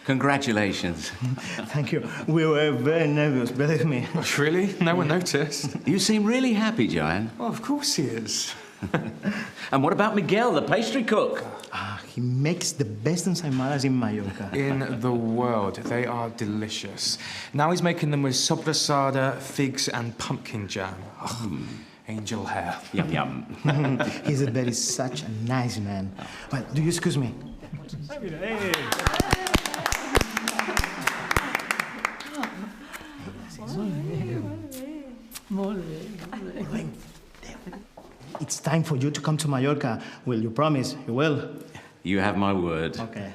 Congratulations. Thank you. We were very nervous, believe me. Really? No one noticed? You seem really happy, Joanne. Well, of course he is. And what about Miguel, the pastry cook? He makes the best ensaimadas in Mallorca. In the world. They are delicious. Now he's making them with sobrasada, figs, and pumpkin jam. Oh, angel hair. Yum, yum. He's such a nice man. Well, do you excuse me? Hey. It's time for you to come to Mallorca. Will you promise? You will? You have my word. Okay.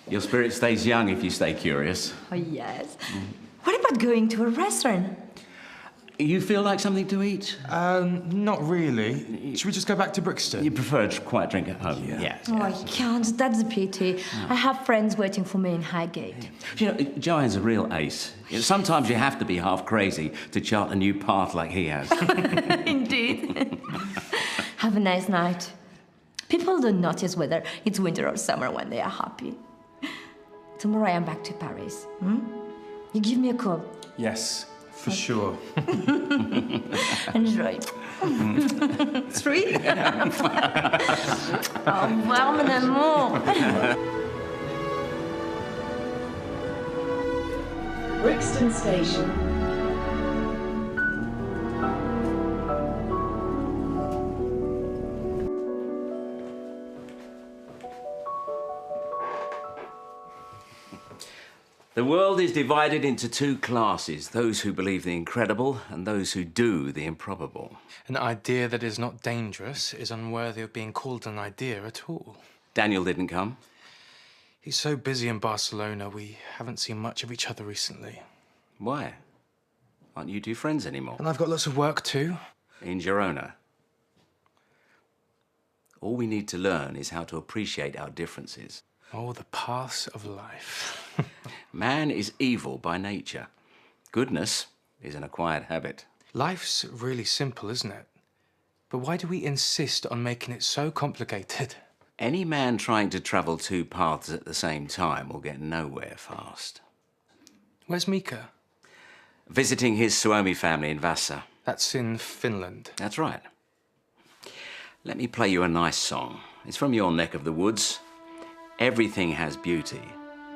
Your spirit stays young if you stay curious. Oh, yes. What about going to a restaurant? You feel like something to eat? Not really. Should we just go back to Brixton? You prefer a quiet drink at home? Yeah. Yes. Oh, I can't. That's a pity. I have friends waiting for me in Highgate. You know, Joanne's a real ace. You know, sometimes you have to be half crazy to chart a new path like he has. Indeed. Have a nice night. People don't notice whether it's winter or summer when they are happy. Tomorrow I am back to Paris. You give me a call. Yes, for sure. Enjoy. Three? Au revoir, mon amour. Brixton Station. The world is divided into two classes, those who believe the incredible and those who do the improbable. An idea that is not dangerous is unworthy of being called an idea at all. Daniel didn't come. He's so busy in Barcelona, we haven't seen much of each other recently. Why? Aren't you two friends anymore? And I've got lots of work too. In Girona. All we need to learn is how to appreciate our differences. Oh, the paths of life. Man is evil by nature. Goodness is an acquired habit. Life's really simple, isn't it? But why do we insist on making it so complicated? Any man trying to travel two paths at the same time will get nowhere fast. Where's Mika? Visiting his Suomi family in Vasa. That's in Finland. That's right. Let me play you a nice song. It's from your neck of the woods. Everything has beauty,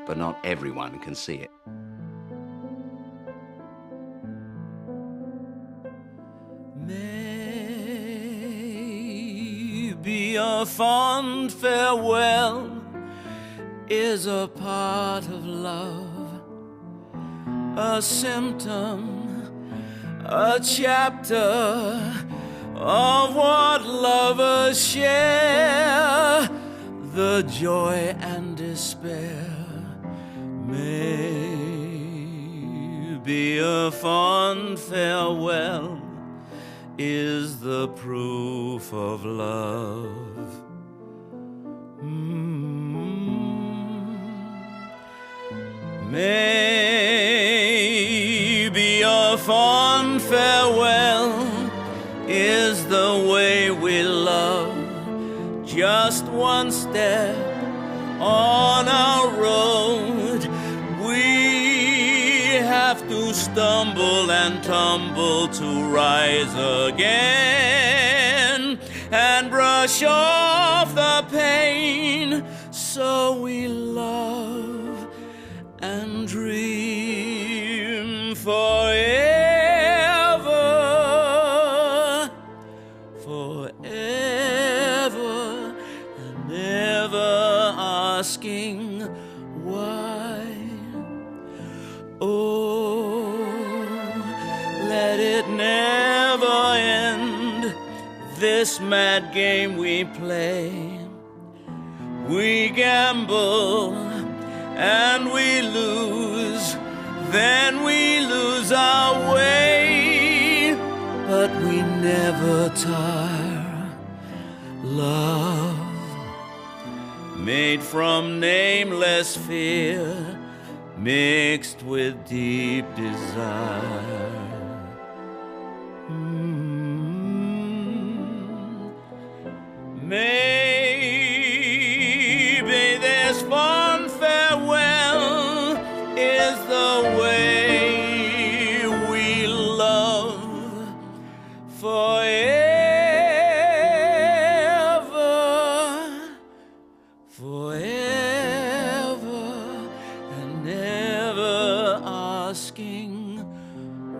but not everyone can see it. Maybe a fond farewell is a part of love, a symptom, a chapter of what lovers share. The joy and despair. Maybe a fond farewell is the proof of love. Maybe a fond farewell is the way we love. Just one step on our road, we have to stumble and tumble to rise again and brush off the pain. So we love and dream forever. Asking why. Oh, let it never end, this mad game we play. We gamble and we lose, then we lose our way, but we never tire. Love made from nameless fear, mixed with deep desire. Maybe this far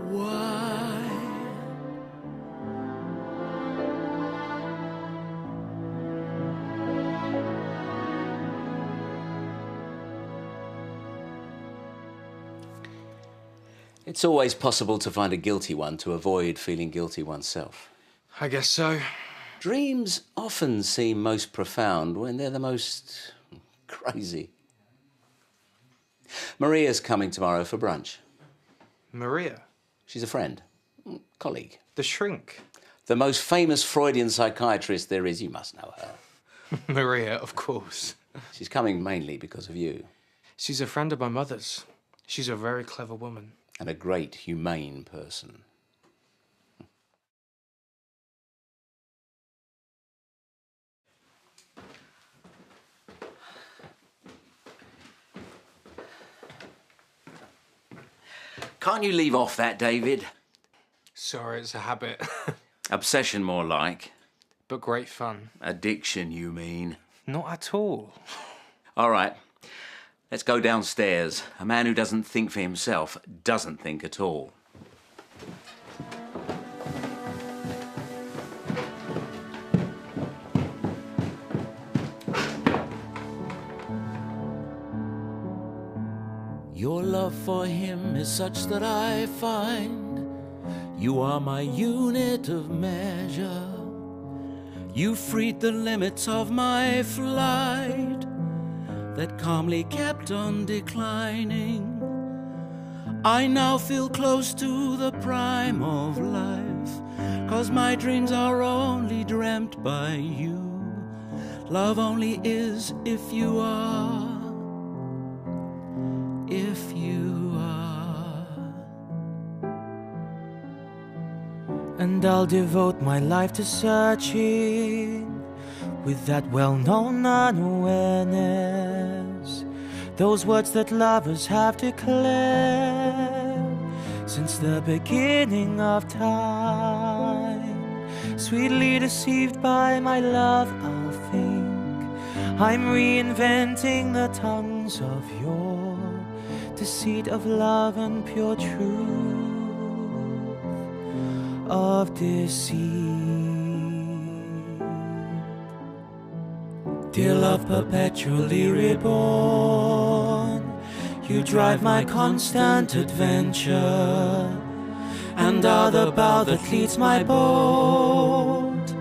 Why? It's always possible to find a guilty one to avoid feeling guilty oneself. I guess so. Dreams often seem most profound when they're the most crazy. Maria's coming tomorrow for brunch. Maria? She's a friend, colleague. The shrink? The most famous Freudian psychiatrist there is. You must know her. Maria, of course. She's coming mainly because of you. She's a friend of my mother's. She's a very clever woman. And a great, humane person. Can't you leave off that, David? Sorry, it's a habit. Obsession, more like. But great fun. Addiction, you mean? Not at all. All right. Let's go downstairs. A man who doesn't think for himself doesn't think at all. Your love for him is such that I find you are my unit of measure. You freed the limits of my flight that calmly kept on declining. I now feel close to the prime of life, 'cause my dreams are only dreamt by you. Love only is if you are, if you are. And I'll devote my life to searching with that well-known unawareness, those words that lovers have declared since the beginning of time. Sweetly deceived by my love, I'll think I'm reinventing the tongues of your deceit of love and pure truth of deceit. Dear love, perpetually reborn, you drive my constant adventure, and are the bow that leads my boat.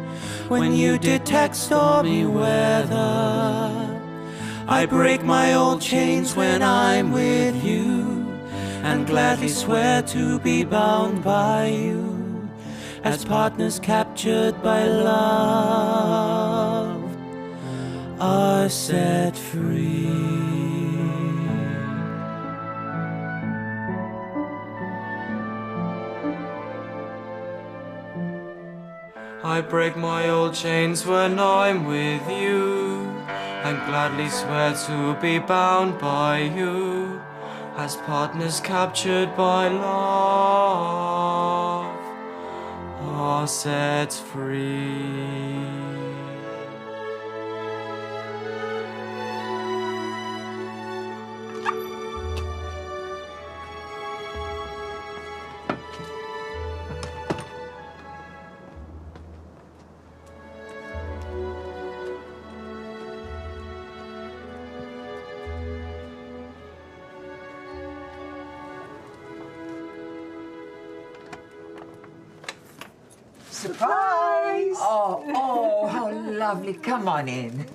When you detect stormy weather, I break my old chains when I'm with you, and gladly swear to be bound by you, as partners captured by love are set free. I break my old chains when I'm with you, and gladly swear to be bound by you, as partners captured by love are set free. Surprise! Oh, how lovely. Come on in.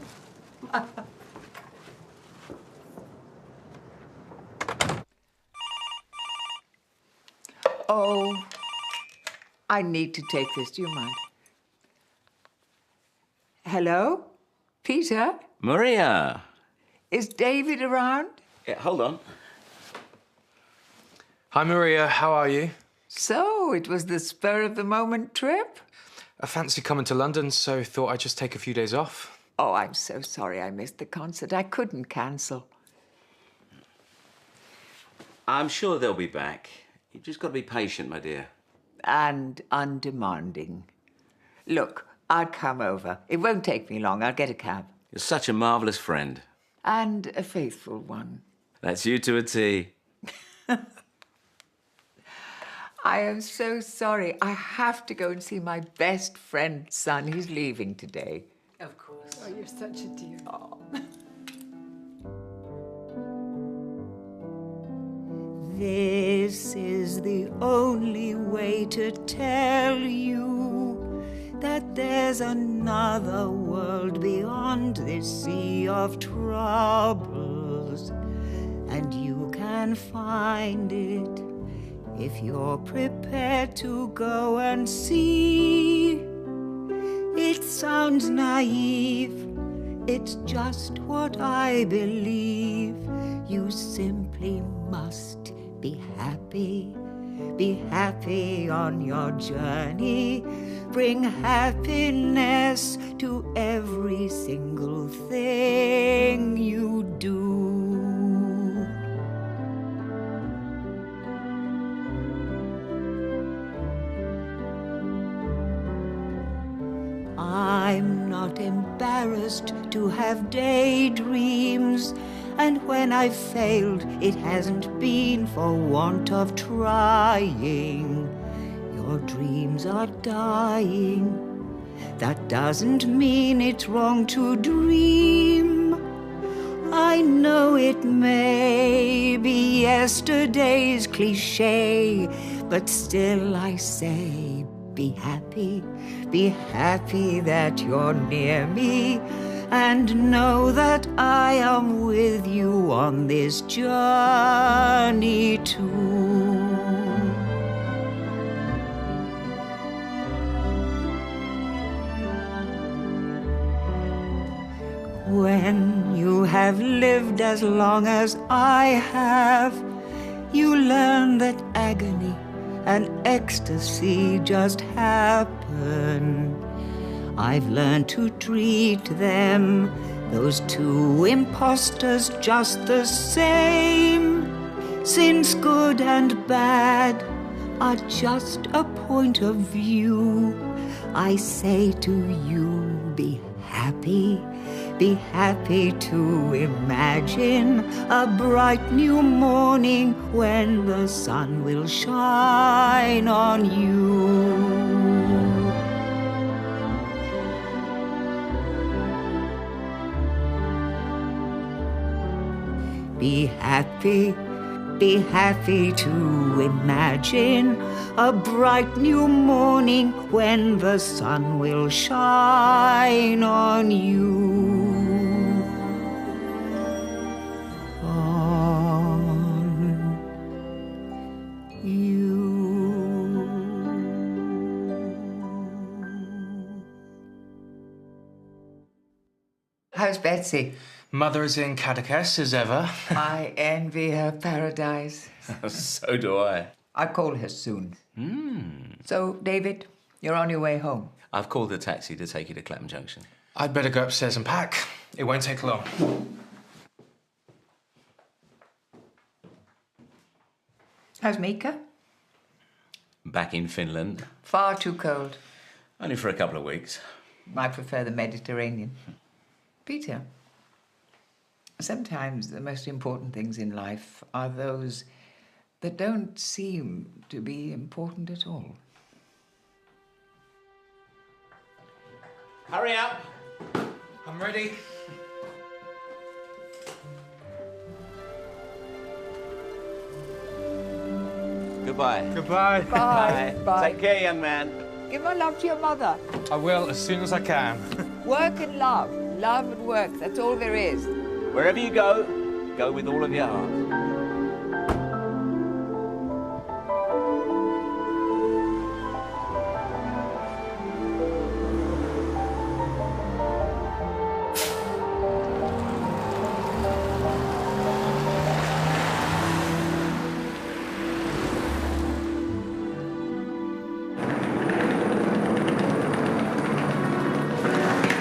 Oh, I need to take this. Do you mind? Hello? Peter? Maria! Is David around? Yeah, hold on. Hi, Maria. How are you? So, it was the spur-of-the-moment trip? I fancy coming to London, so thought I'd just take a few days off. Oh, I'm so sorry I missed the concert. I couldn't cancel. I'm sure they'll be back. You've just got to be patient, my dear. And undemanding. Look, I'll come over. It won't take me long. I'll get a cab. You're such a marvellous friend. And a faithful one. That's you to a T. I am so sorry. I have to go and see my best friend's son. He's leaving today. Of course. Oh, you're such a dear. Oh. This is the only way to tell you that there's another world beyond this sea of troubles, and you can find it if you're prepared to go and see. It sounds naive, it's just what I believe. You simply must be happy on your journey. Bring happiness to every single thing you do. I'm not embarrassed to have daydreams, and when I've failed, it hasn't been for want of trying. Your dreams are dying. That doesn't mean it's wrong to dream. I know it may be yesterday's cliche, but still I say, be happy that you're near me, and know that I am with you on this journey too. When you have lived as long as I have, you learn that agony and ecstasy just happen. I've learned to treat them, those two imposters, just the same, since good and bad are just a point of view. I say to you, be happy to imagine a bright new morning when the sun will shine on you. Be happy to imagine a bright new morning when the sun will shine on you. How's Betsy? Mother is in Cadaqués as ever. I envy her paradise. So do I. I'll call her soon. So, David, you're on your way home. I've called a taxi to take you to Clapham Junction. I'd better go upstairs and pack. It won't take long. How's Mika? Back in Finland. Far too cold. Only for a couple of weeks. I prefer the Mediterranean. Peter, sometimes the most important things in life are those that don't seem to be important at all. Hurry up! I'm ready. Goodbye. Goodbye. Bye. Bye. Take care, young man. Give my love to your mother. I will as soon as I can. Work and love. Love and work. That's all there is. Wherever you go, go with all of your heart.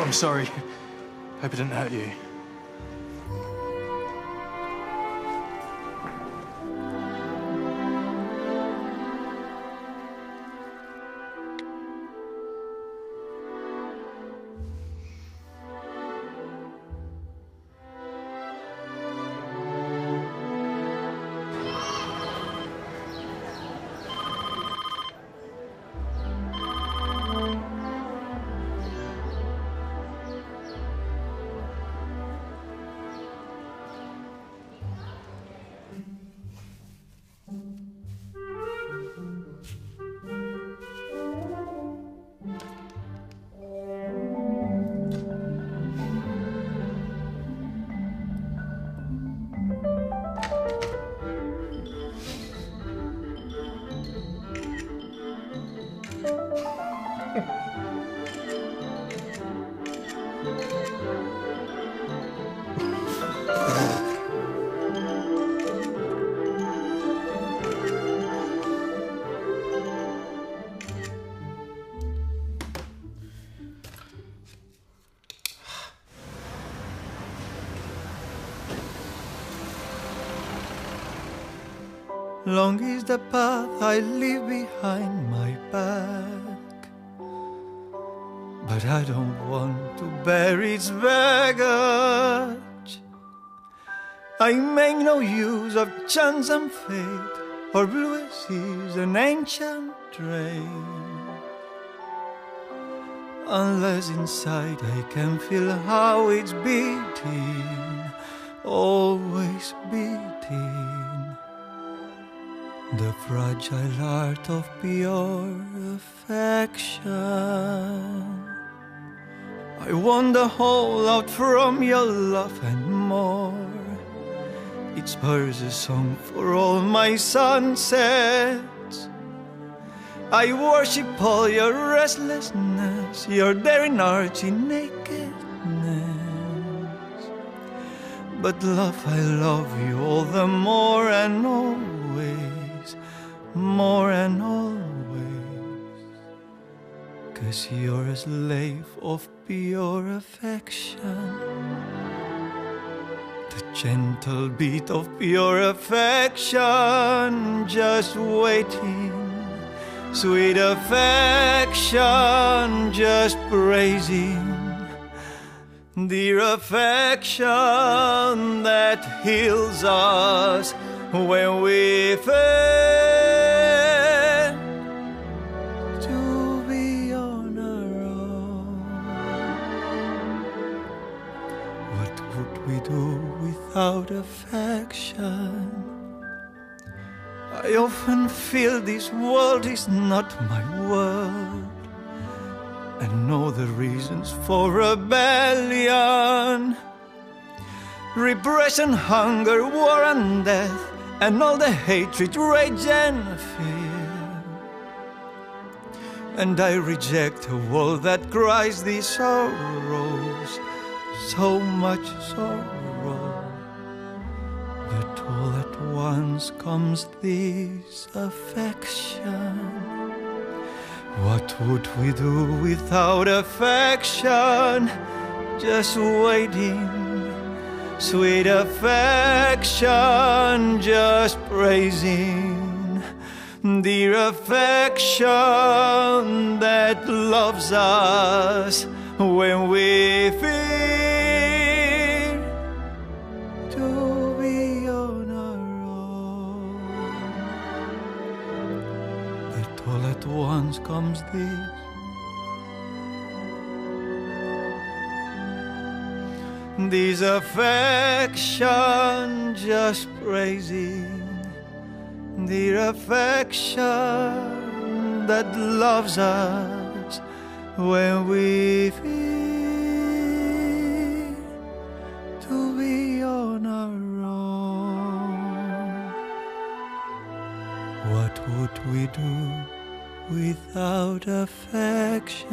I'm sorry. Hope it didn't hurt you. Long is the path I leave behind my back, but I don't want to bear its baggage. I make no use of chance and fate, or blue seas an ancient train, unless inside I can feel how it's beating, always beating. The fragile art of pure affection. I want the whole out from your love and more. It spurs a song for all my sunsets. I worship all your restlessness, your daring arch in nakedness. But love, I love you all the more and always. More and always, 'cause you're a slave of pure affection. The gentle beat of pure affection, just waiting. Sweet affection, just praising. Dear affection that heals us when we fail. Without affection, I often feel this world is not my world, and know the reasons for rebellion. Repression, hunger, war and death, and all the hatred, rage and fear. And I reject a world that cries these sorrows, so much sorrow. But all at once comes this affection. What would we do without affection? Just waiting. Sweet affection, just praising. Dear affection that loves us when we fear. Once comes this. This affection just praising. Dear affection that loves us when we fear to be on our own. What would we do without affection?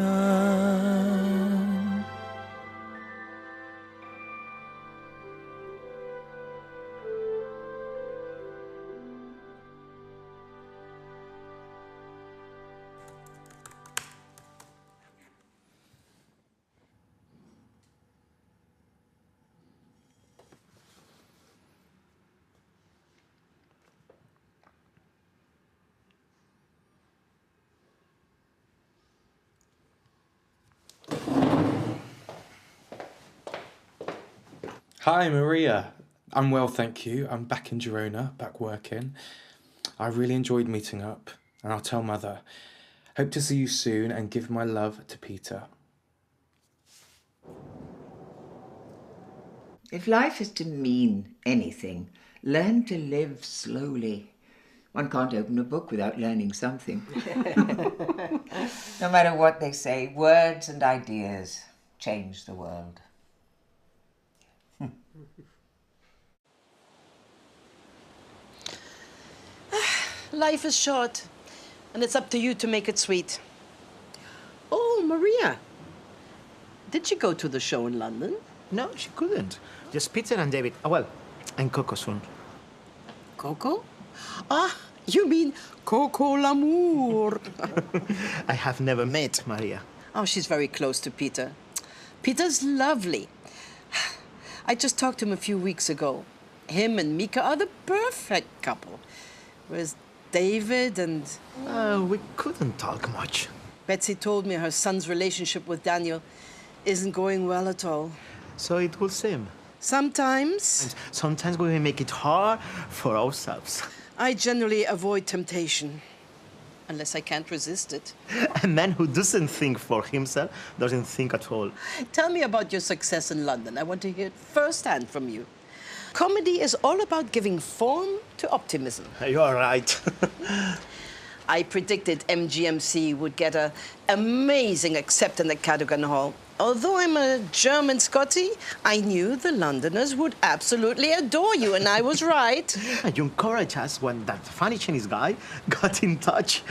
Hi, Maria. I'm well, thank you. I'm back in Girona, back working. I really enjoyed meeting up, and I'll tell Mother. Hope to see you soon and give my love to Peter. If life is to mean anything, learn to live slowly. One can't open a book without learning something. No matter what they say, words and ideas change the world. Life is short, and it's up to you to make it sweet. Oh, Maria. Did she go to the show in London? No, she couldn't. Just Peter and David. Oh, well, and Coco soon. Coco? Ah, you mean Coco Lamour. I have never met Maria. Oh, she's very close to Peter. Peter's lovely. I just talked to him a few weeks ago. Him and Mika are the perfect couple. Whereas David and... we couldn't talk much. Betsy told me her son's relationship with Daniel isn't going well at all. So it will seem. Sometimes. And sometimes we will make it hard for ourselves. I generally avoid temptation, unless I can't resist it. A man who doesn't think for himself doesn't think at all. Tell me about your success in London. I want to hear it firsthand from you. Comedy is all about giving form to optimism. You are right. I predicted MGMC would get an amazing acceptance at Cadaqués Hall. Although I'm a German Scotty, I knew the Londoners would absolutely adore you, and I was right. You encouraged us when that funny Chinese guy got in touch.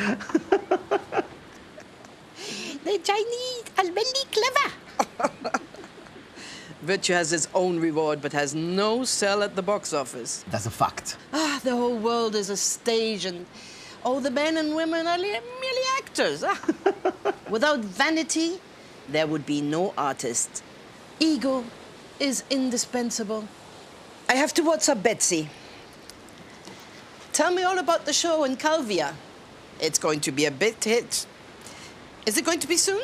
The Chinese are very clever. Virtue has its own reward, but has no sell at the box office. That's a fact. Ah, the whole world is a stage, and all the men and women are merely actors. Without vanity, there would be no artist. Ego is indispensable. I have to WhatsApp Betsy. Tell me all about the show in Calvia. It's going to be a big hit. Is it going to be soon?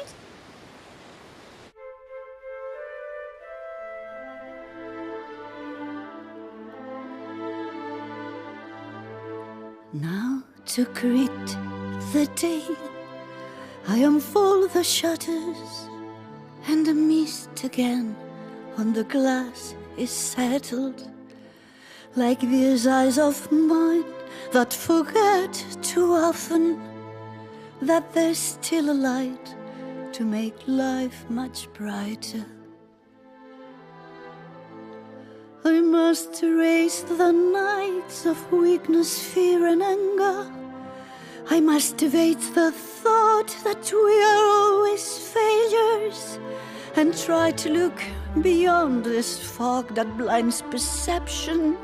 Now to greet the day, I unfold the shutters, and a mist again on the glass is settled, like these eyes of mine that forget too often that there's still a light to make life much brighter. I must erase the nights of weakness, fear, and anger. I must evade the thought that we are always failures, and try to look beyond this fog that blinds perception.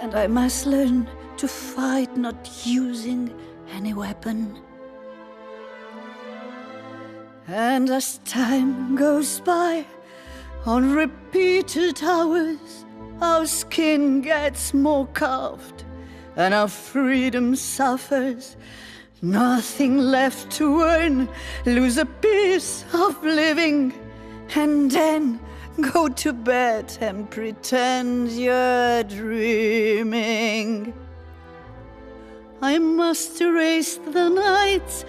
And I must learn to fight, not using any weapon. And as time goes by, on repeated hours, our skin gets more carved, and our freedom suffers. Nothing left to earn, lose a piece of living, and then go to bed and pretend you're dreaming. I must erase the nights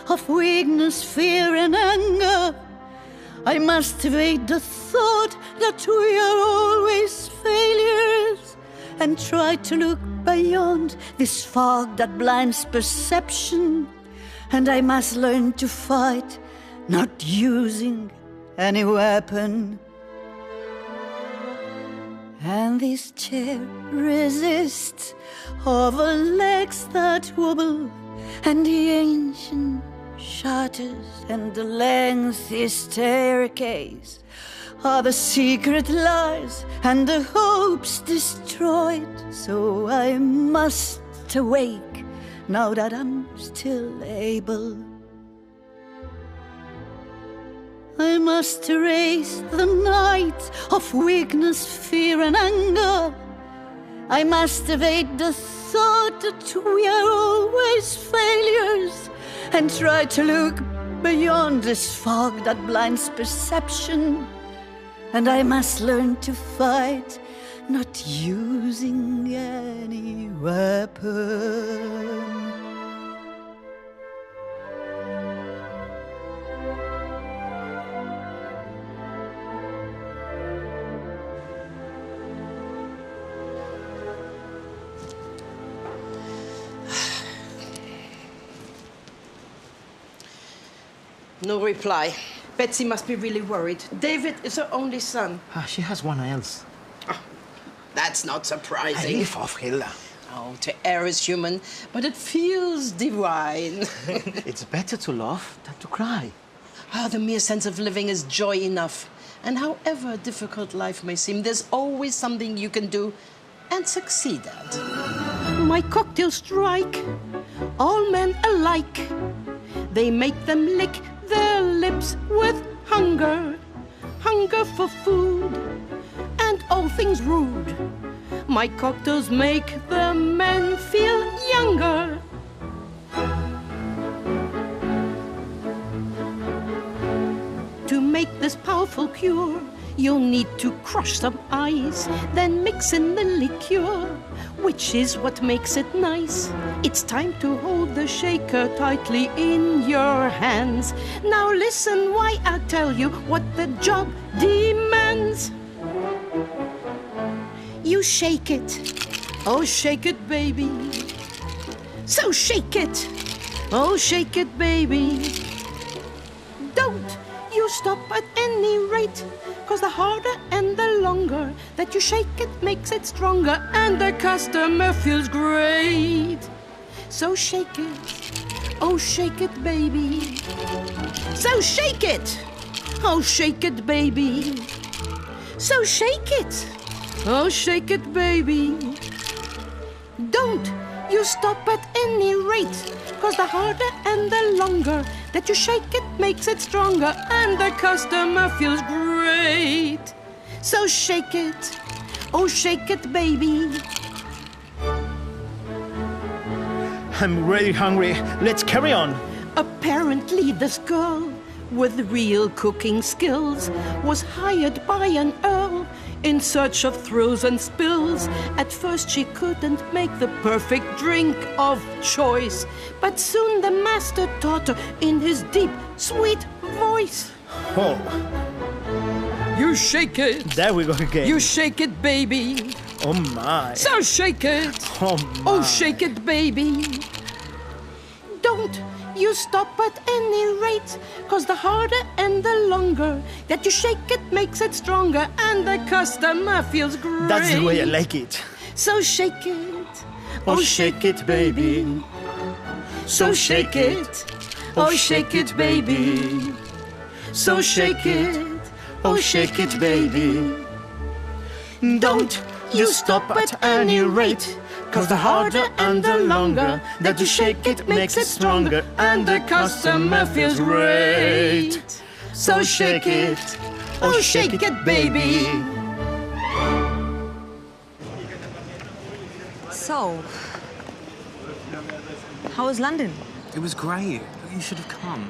of weakness, fear, and anger. I must evade the thought that we are always failures, and try to look beyond this fog that blinds perception. And I must learn to fight, not using any weapon. And this chair resists over legs that wobble, and the ancient shutters and the lengthy staircase are the secret lies and the hopes destroyed. So I must awake now that I'm still able. I must erase the night of weakness, fear, and anger. I must evade the thought that we are always failures, and try to look beyond this fog that blinds perception. And I must learn to fight, not using any weapon. No reply. Betsy must be really worried. David is her only son. She has one else. Oh, that's not surprising. Leave off, Gilda. Oh, to err is human, but it feels divine. It's better to laugh than to cry. The mere sense of living is joy enough. And however difficult life may seem, there's always something you can do and succeed at. My cocktails strike all men alike. They make them lick their lips with hunger, hunger for food and all things rude. My cocktails make the men feel younger. To make this powerful cure, you'll need to crush some ice, then mix in the liqueur, which is what makes it nice. It's time to hold the shaker tightly in your hands. Now listen while I tell you what the job demands. You shake it, oh shake it baby. So shake it, oh shake it baby. Don't you stop at any rate, 'cause the harder and the longer that you shake it makes it stronger, and the customer feels great. So shake it, oh shake it baby. So shake it, oh shake it baby. So shake it, oh shake it baby. Don't you stop at any rate, 'cause the harder and the longer that you shake it makes it stronger, and the customer feels great. So shake it, oh shake it baby. I'm really hungry. Let's carry on. Apparently this girl with real cooking skills was hired by an earl in search of thrills and spills. At first she couldn't make the perfect drink of choice, but soon the master taught her in his deep, sweet voice. Oh, You shake it. there we go again. You shake it, baby. Oh my. So shake it. Oh my. Oh, shake it, baby. Don't you stop at any rate, 'cause the harder and the longer that you shake it makes it stronger, and the customer feels great. That's the way I like it. So shake it. Oh, shake it, baby. So shake it. Oh, shake it, baby. So shake it. Oh, shake it, baby. Don't you stop at any rate, 'cause the harder and the longer that you shake it makes it stronger, and the customer feels great. So shake it. Oh, shake it, baby. So, how was London? It was great. You should have come.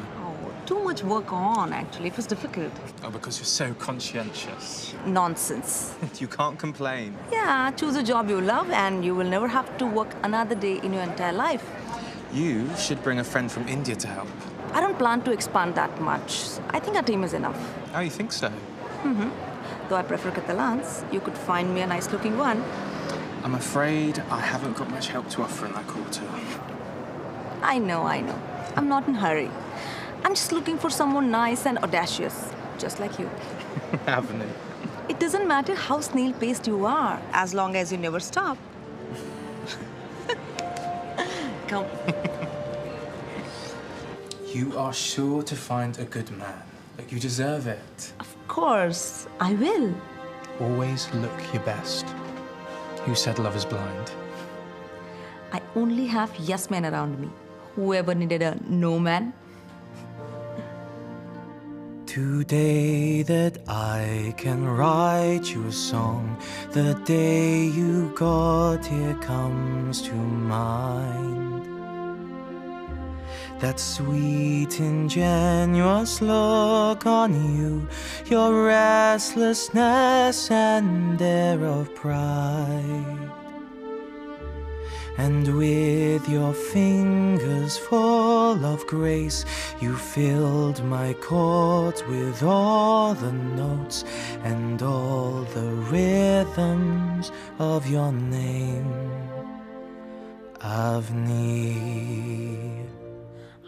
Too much work on, actually. It was difficult. Oh, because you're so conscientious. Nonsense. You can't complain. Yeah, choose a job you love and you will never have to work another day in your entire life. You should bring a friend from India to help. I don't plan to expand that much. I think our team is enough. Oh, you think so? Mm-hmm. Though I prefer Catalans, you could find me a nice-looking one. I'm afraid I haven't got much help to offer in that quarter. I know. I'm not in a hurry. I'm just looking for someone nice and audacious, just like you. Haven't it? It doesn't matter how snail-paced you are, as long as you never stop. Come. You are sure to find a good man. Look, you deserve it. Of course, I will. Always look your best. Who said love is blind? I only have yes men around me. Whoever needed a no man. Today that I can write you a song, the day you got here comes to mind. That sweet, ingenuous look on you, your restlessness and air of pride. And with your fingers full of grace, you filled my chords with all the notes and all the rhythms of your name, Avni.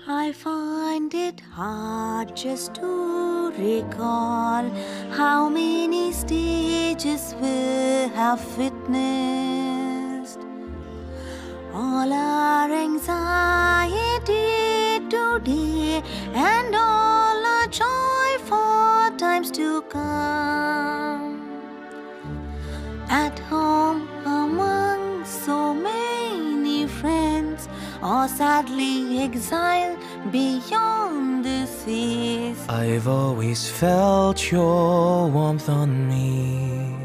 I find it hard just to recall how many stages we have witnessed. All our anxiety today and all our come. At home among so many friends, or sadly exiled beyond the seas. I've always felt your warmth on me,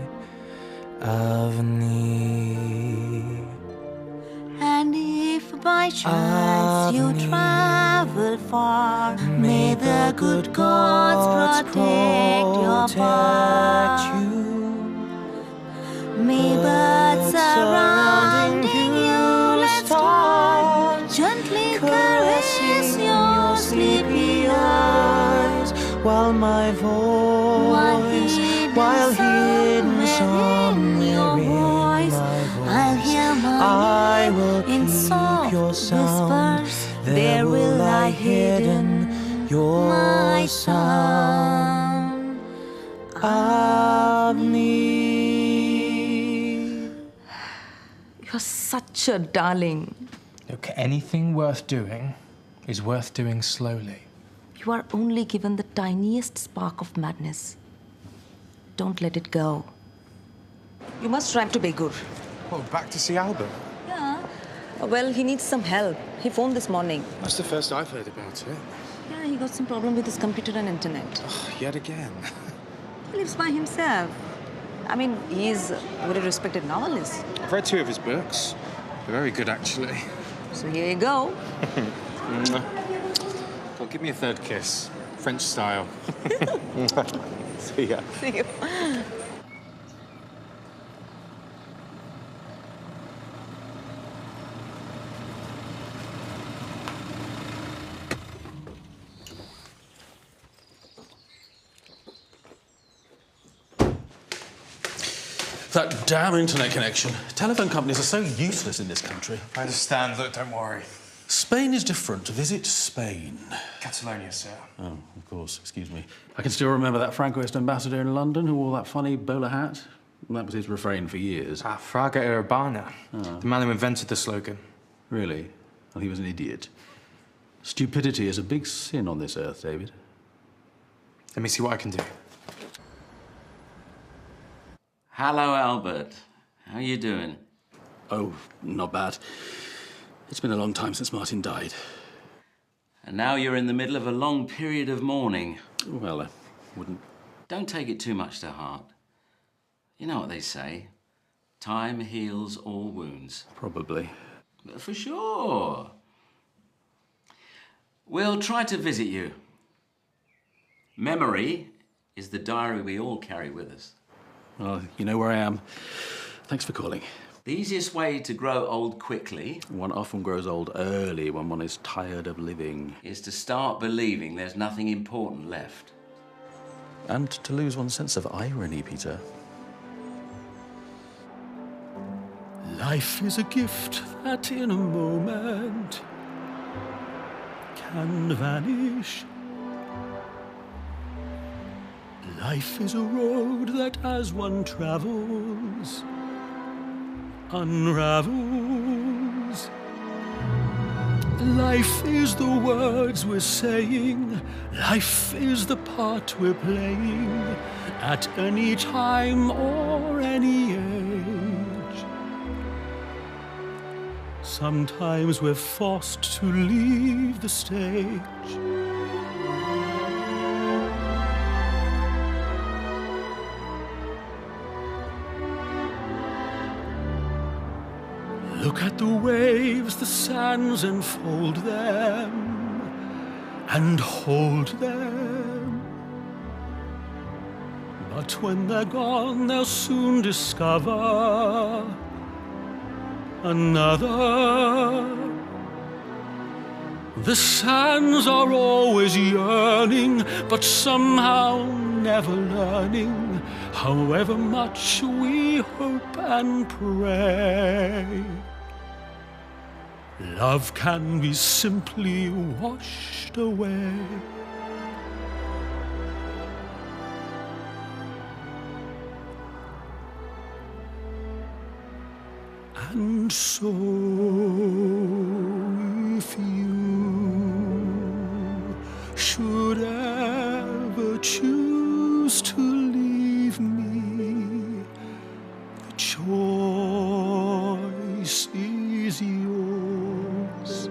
Avni. And if by chance you travel far, may the good gods protect your path. May birds surrounding you let fall gently caress your sleepy eyes, while my voice, while hidden somewhere in my voice, I'll hear my I will in keep soft your sound. whispers. There will lie hidden your my sound. Avni. You're such a darling. Look, anything worth doing is worth doing slowly. You are only given the tiniest spark of madness. Don't let it go. You must drive to Begur. Oh, back to see Albert? Yeah. Well, he needs some help. He phoned this morning. That's the first I've heard about it. Yeah, he got some problem with his computer and internet. Oh, yet again. He lives by himself. I mean, he's a very respected novelist. I've read 2 of his books. They're very good, actually. So here you go. Well, give me a third kiss. French style. See ya. See you. That damn internet connection. Telephone companies are so useless in this country. I understand. Look, don't worry. Spain is different. Visit Spain. Catalonia, sir. Oh, of course. Excuse me. I can still remember that Francoist ambassador in London who wore that funny bowler hat. That was his refrain for years. Fraga Urbana. The man who invented the slogan. Really? Well, he was an idiot. Stupidity is a big sin on this earth, David. Let me see what I can do. Hello, Albert. How are you doing? Oh, not bad. It's been a long time since Martin died. And now you're in the middle of a long period of mourning. Well, I wouldn't... Don't take it too much to heart. You know what they say. Time heals all wounds. Probably. For sure. We'll try to visit you. Memory is the diary we all carry with us. Well, you know where I am. Thanks for calling. The easiest way to grow old quickly... One often grows old early when one is tired of living. ...is to start believing there's nothing important left. And to lose one's sense of irony, Peter. Life is a gift that in a moment can vanish. Life is a road that as one travels, unravels. Life is the words we're saying, life is the part we're playing, at any time or any age. Sometimes we're forced to leave the stage. Look at the waves, the sands enfold them and hold them. But when they're gone, they'll soon discover another. The sands are always yearning, but somehow never learning, however much we hope and pray. Love can be simply washed away. And so, if you should ever choose choose to leave me, the choice is yours.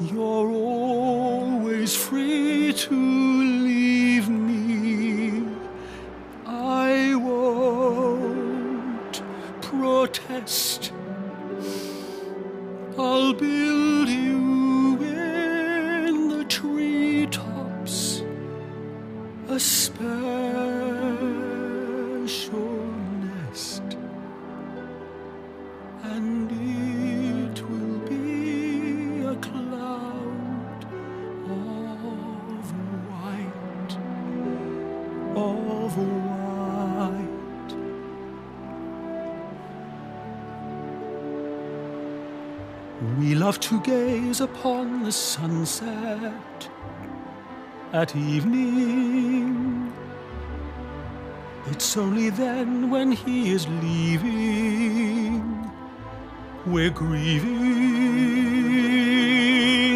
You're always free to leave me. I won't protest. I'll build you in the treetops a special nest, and it will be a cloud of white, of white. We love to gaze upon the sunset at evening. It's only then when he is leaving we're grieving,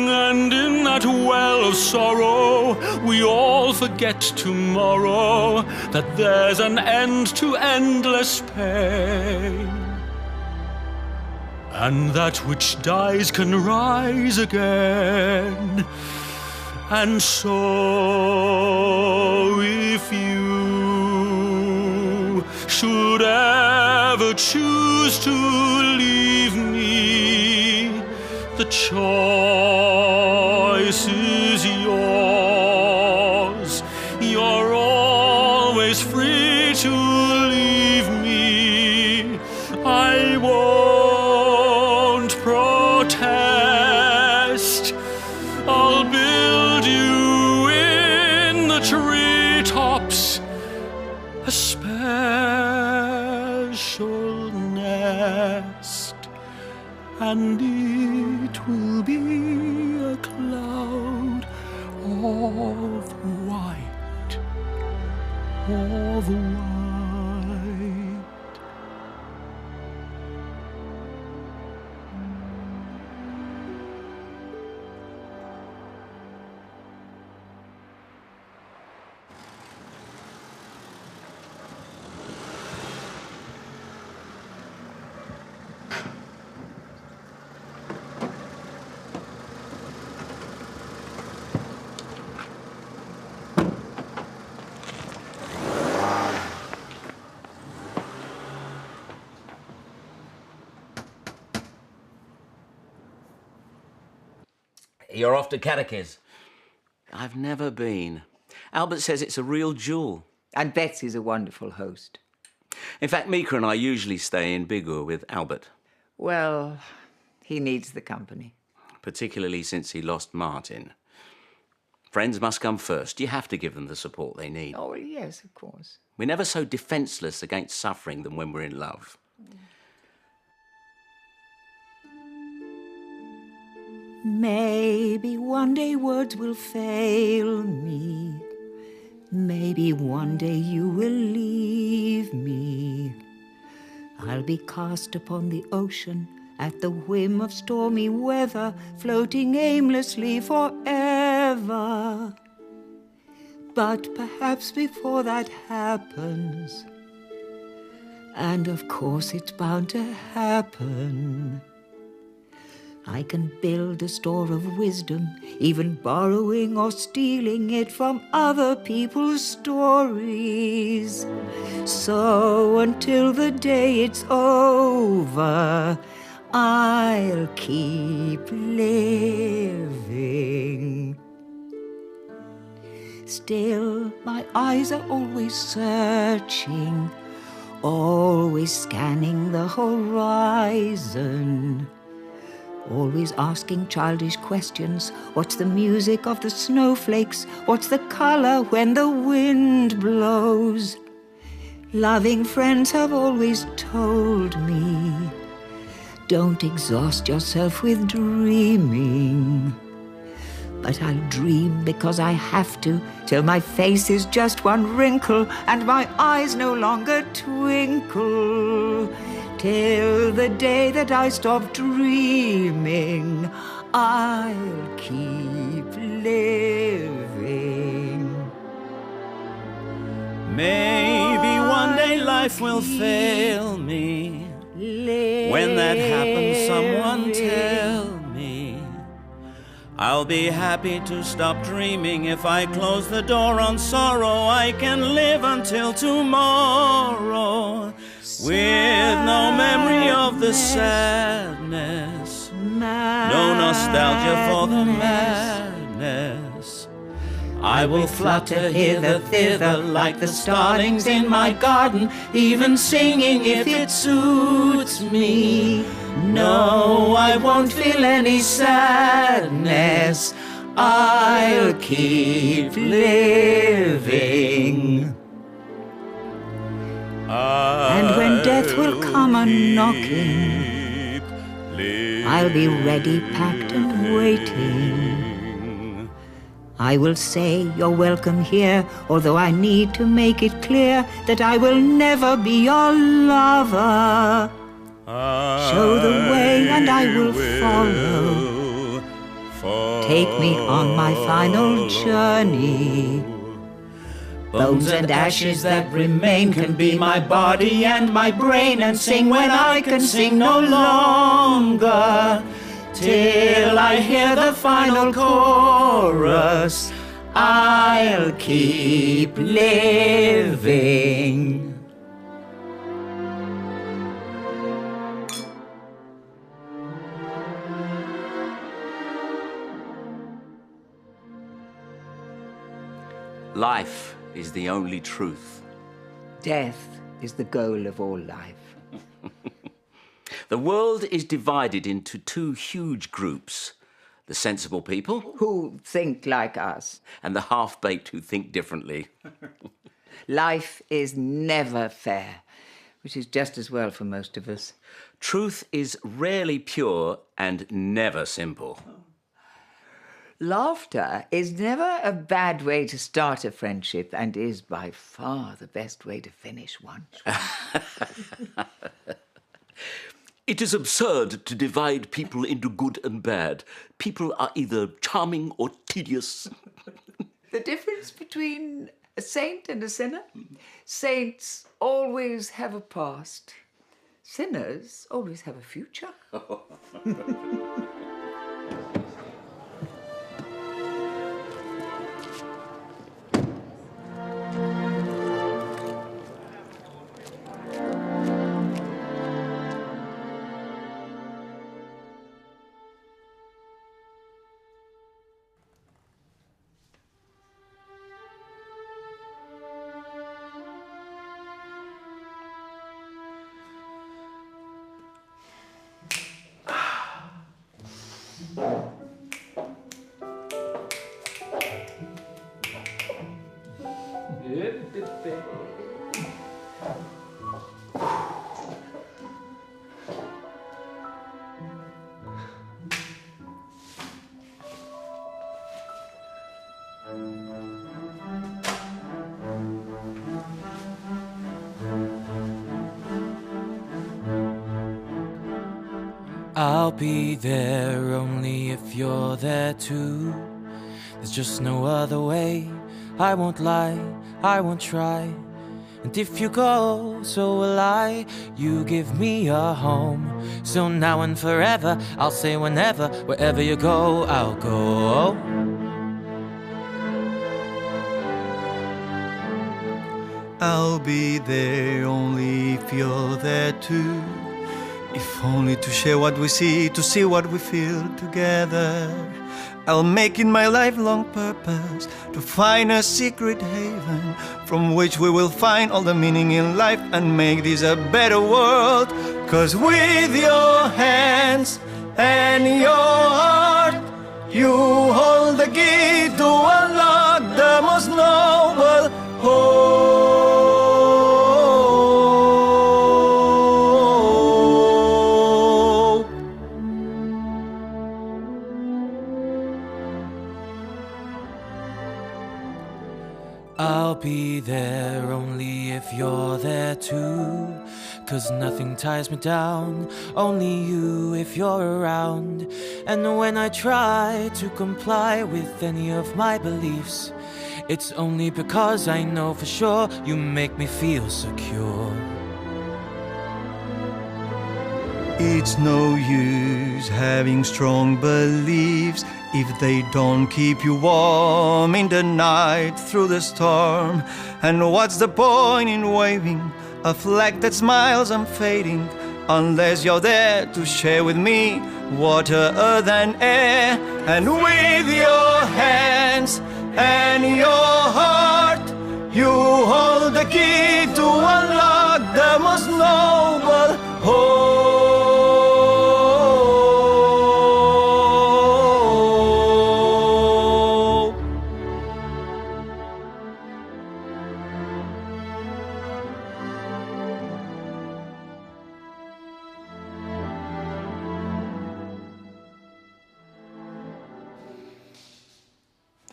and in that well of sorrow we all forget tomorrow, that there's an end to endless pain, and that which dies can rise again. And so if you should ever choose to leave me, the choice is yours. You're always free to leave me. I won't protest. I'll build you in the treetops a special nest, and it will be a cloud of white, of white. You're off to Cadaqués. I've never been. Albert says it's a real jewel. And Betsy's a wonderful host. In fact, Mika and I usually stay in Begur with Albert. Well, he needs the company. Particularly since he lost Martin. Friends must come first. You have to give them the support they need. Oh, yes, of course. We're never so defenceless against suffering than when we're in love. Maybe one day words will fail me. Maybe one day you will leave me. I'll be cast upon the ocean at the whim of stormy weather, floating aimlessly forever. But perhaps before that happens, and of course it's bound to happen, I can build a store of wisdom, even borrowing or stealing it from other people's stories. So until the day it's over, I'll keep living. Still, my eyes are always searching, always scanning the horizon, always asking childish questions. What's the music of the snowflakes? What's the color when the wind blows? Loving friends have always told me, don't exhaust yourself with dreaming. But I'll dream because I have to, till my face is just one wrinkle and my eyes no longer twinkle. Till the day that I stop dreaming, I'll keep living. life will fail me. When that happens, someone tell me. I'll be happy to stop dreaming. If I close the door on sorrow, I can live until tomorrow. With no memory of the sadness, no nostalgia for the madness. I will flutter hither, thither, like the starlings in my garden, even singing if it suits me. No, I won't feel any sadness. I'll keep living. And when death will come a-knocking, I'll be ready, packed and waiting. I will say you're welcome here, although I need to make it clear that I will never be your lover. Show the way and I will follow. Take me on my final journey. Bones and ashes that remain can be my body and my brain, and sing when I can sing no longer. Till I hear the final chorus, I'll keep living. Life is the only truth. Death is the goal of all life. The world is divided into two huge groups. The sensible people, who think like us, and the half-baked who think differently. Life is never fair, which is just as well for most of us. Truth is rarely pure and never simple. Laughter is never a bad way to start a friendship, and is by far the best way to finish one. It is absurd to divide people into good and bad. People are either charming or tedious. The difference between a saint and a sinner? Saints always have a past. Sinners always have a future. I'll be there only if you're there too. There's just no other way. I won't lie, I won't try. And if you go, so will I. You give me a home. So now and forever, I'll say whenever, wherever you go, I'll go. I'll be there only if you're there too. If only to share what we see, to see what we feel together. I'll make it my lifelong purpose to find a secret haven from which we will find all the meaning in life and make this a better world. 'Cause with your hands and your heart, you hold the key to unlock the most noble hope. I'll be there only if you're there too. 'Cause nothing ties me down, only you if you're around. And when I try to comply with any of my beliefs, it's only because I know for sure you make me feel secure. It's no use having strong beliefs if they don't keep you warm in the night through the storm. And what's the point in waving a flag that smiles unfading unless you're there to share with me water, earth and air? And with your hands and your heart, you hold the key to unlock the most noble hope.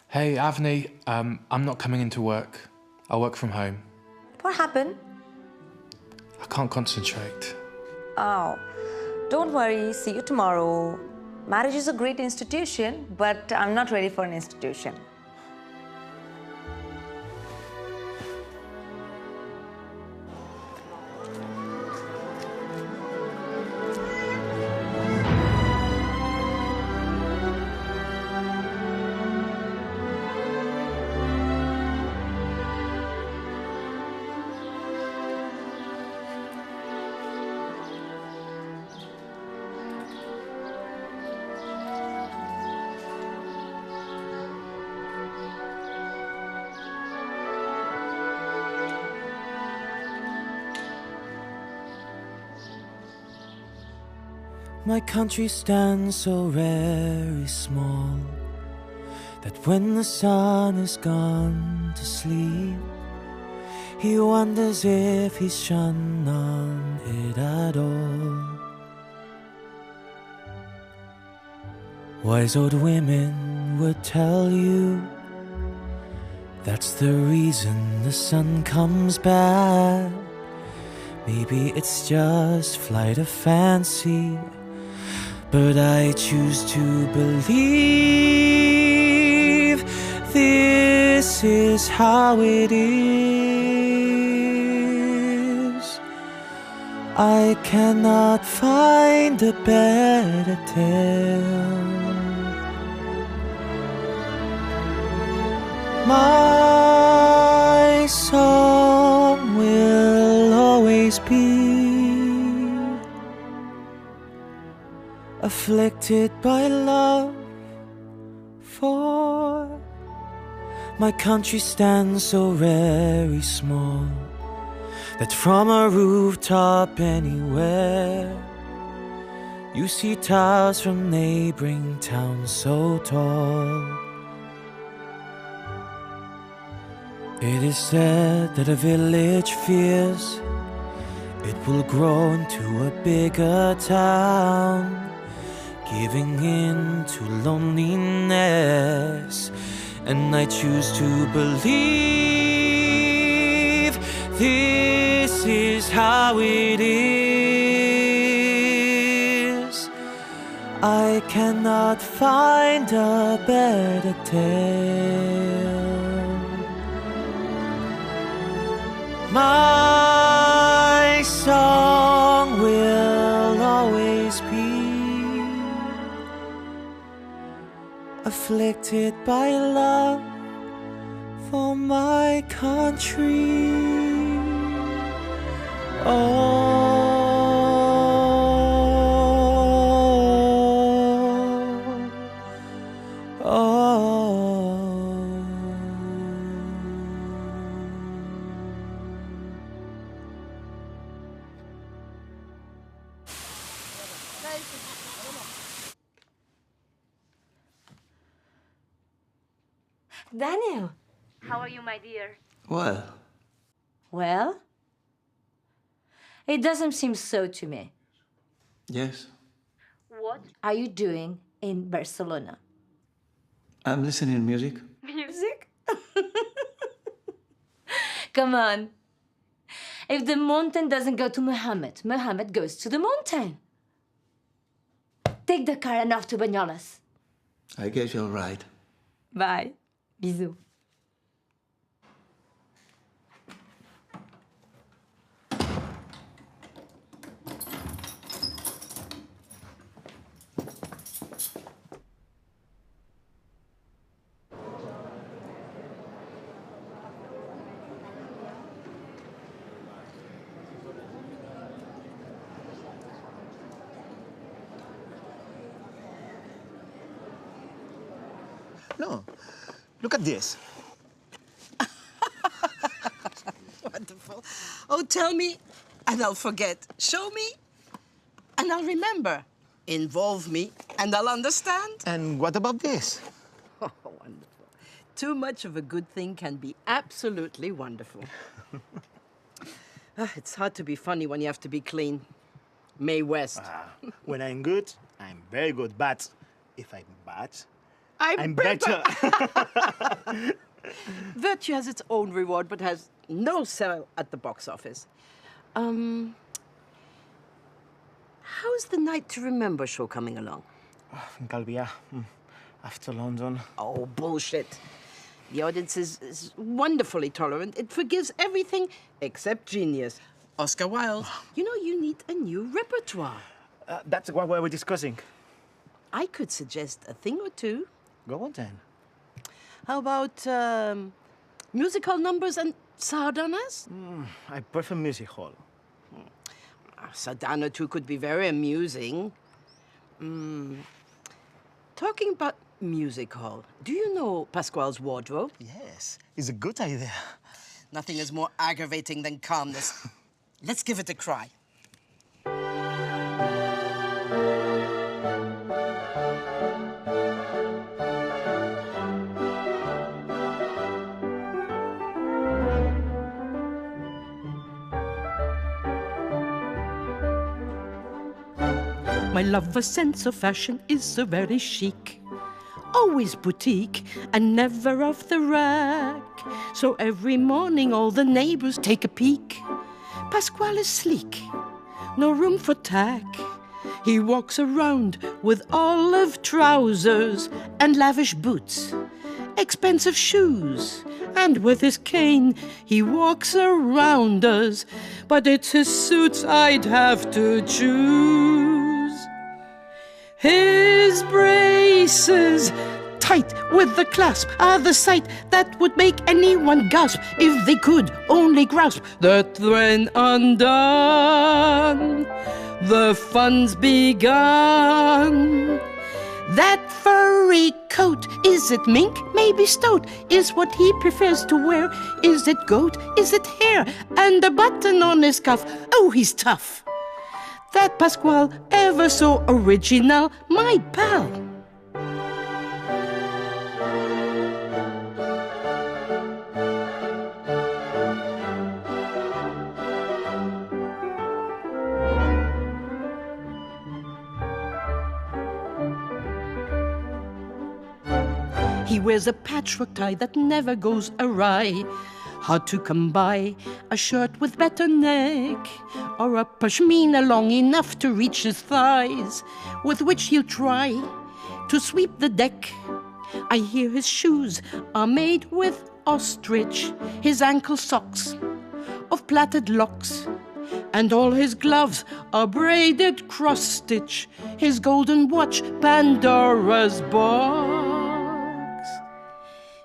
Hey, Avni, I'm not coming into work. I work from home. What happened? I can't concentrate. Oh, don't worry. See you tomorrow. Marriage is a great institution, but I'm not ready for an institution. My country stands so very small that when the sun is gone to sleep, he wonders if he's shunned on it at all. Wise old women would tell you that's the reason the sun comes back. Maybe it's just flight of fancy, but I choose to believe this is how it is. I cannot find a better tale. My song will always be afflicted by love, for my country stands so very small that from a rooftop anywhere you see towers from neighboring towns so tall. It is said that a village fears it will grow into a bigger town, giving in to loneliness, and I choose to believe this is how it is. I cannot find a better tale. My song will always be afflicted by love for my country. Daniel. How are you, my dear? Well, Well? It doesn't seem so to me. yes, What? Are you doing in Barcelona? I'm listening to music. Music? Come on. If the mountain doesn't go to Mohammed, Mohammed goes to the mountain. Take the car and off to Banyoles. I guess you're right. Bye. Bisous. No. Look at this. Wonderful. Oh, tell me, and I'll forget. Show me, and I'll remember. Involve me, and I'll understand. And what about this? Oh, wonderful. Too much of a good thing can be absolutely wonderful. It's hard to be funny when you have to be clean. Mae West. When I'm good, I'm very good. But if I'm bad, I'm better. Virtue has its own reward, but has no sell at the box office. How's the Night to Remember show coming along? I think I'll be after London. Oh, bullshit. The audience is wonderfully tolerant. It forgives everything except genius. Oscar Wilde, you know you need a new repertoire. That's what we were discussing. I could suggest a thing or two. Go on then. How about musical numbers and sardanas? I prefer music hall. A sardana too could be very amusing. Talking about music hall, do you know Pasquale's wardrobe? Yes, it's a good idea. Nothing is more aggravating than calmness. Let's give it a try. My lover's sense of fashion is so very chic. Always boutique and never off the rack. So every morning all the neighbors take a peek. Pasquale is sleek, no room for tack. He walks around with olive trousers and lavish boots, expensive shoes, and with his cane he walks around us. But it's his suits I'd have to choose. His braces, tight with the clasp, are the sight that would make anyone gasp if they could only grasp that when undone, the fun's begun. That furry coat, is it mink, maybe stoat, is what he prefers to wear. Is it goat, is it hare, and a button on his cuff? Oh, he's tough. That Pasquale, ever so original, my pal. He wears a patchwork tie that never goes awry. Hard to come by, a shirt with better neck, or a pashmina long enough to reach his thighs, with which he'll try to sweep the deck. I hear his shoes are made with ostrich, his ankle socks of plaited locks, and all his gloves are braided cross-stitch, his golden watch Pandora's box.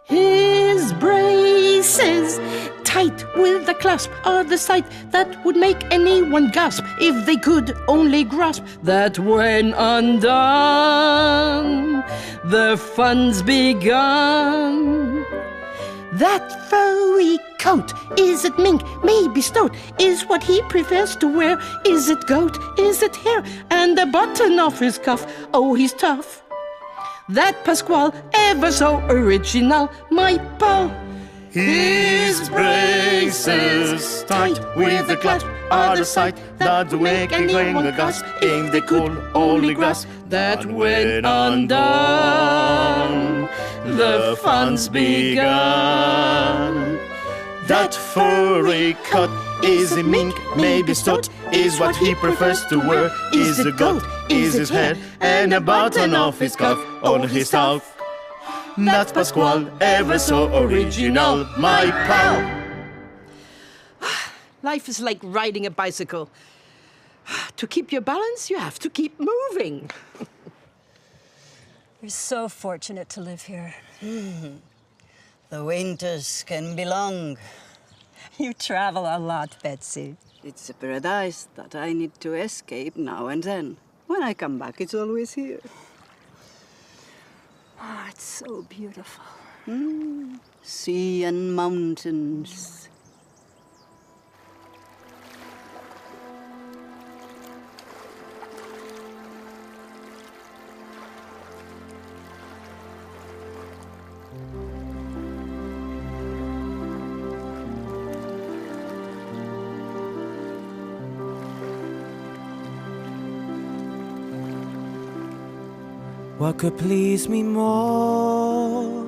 His braces, tight with the clasp, are the sight that would make anyone gasp if they could only grasp that when undone, the fun's begun. That furry coat, is it mink, maybe stoat, is what he prefers to wear. Is it goat, is it hare, and a button off his cuff? Oh, he's tough. That Pasquale, ever so original, my pal. His braces, tight with the clasp, are the sight that would make anyone gasp if they could only grasp that when undone, the fun's begun. That furry coat, is it mink, maybe stoat, is what he prefers to wear. Is it goat, is his hair, and a button off his cuff on his cuff. That's Pasquale, ever so original, my pal. Life is like riding a bicycle. To keep your balance, you have to keep moving. You're so fortunate to live here. The winters can be long. You travel a lot, Betsy. It's a paradise that I need to escape now and then. When I come back, it's always here. Oh, it's so beautiful. Sea and mountains. What could please me more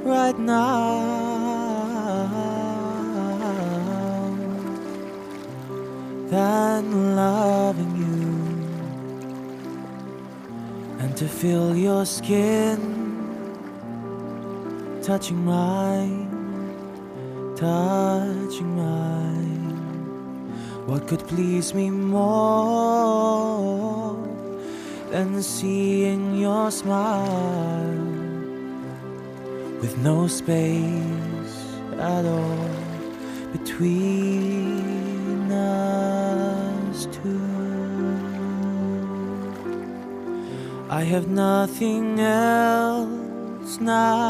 right now than loving you, and to feel your skin touching mine, touching mine? What could please me more than seeing your smile with no space at all between us two? I have nothing else now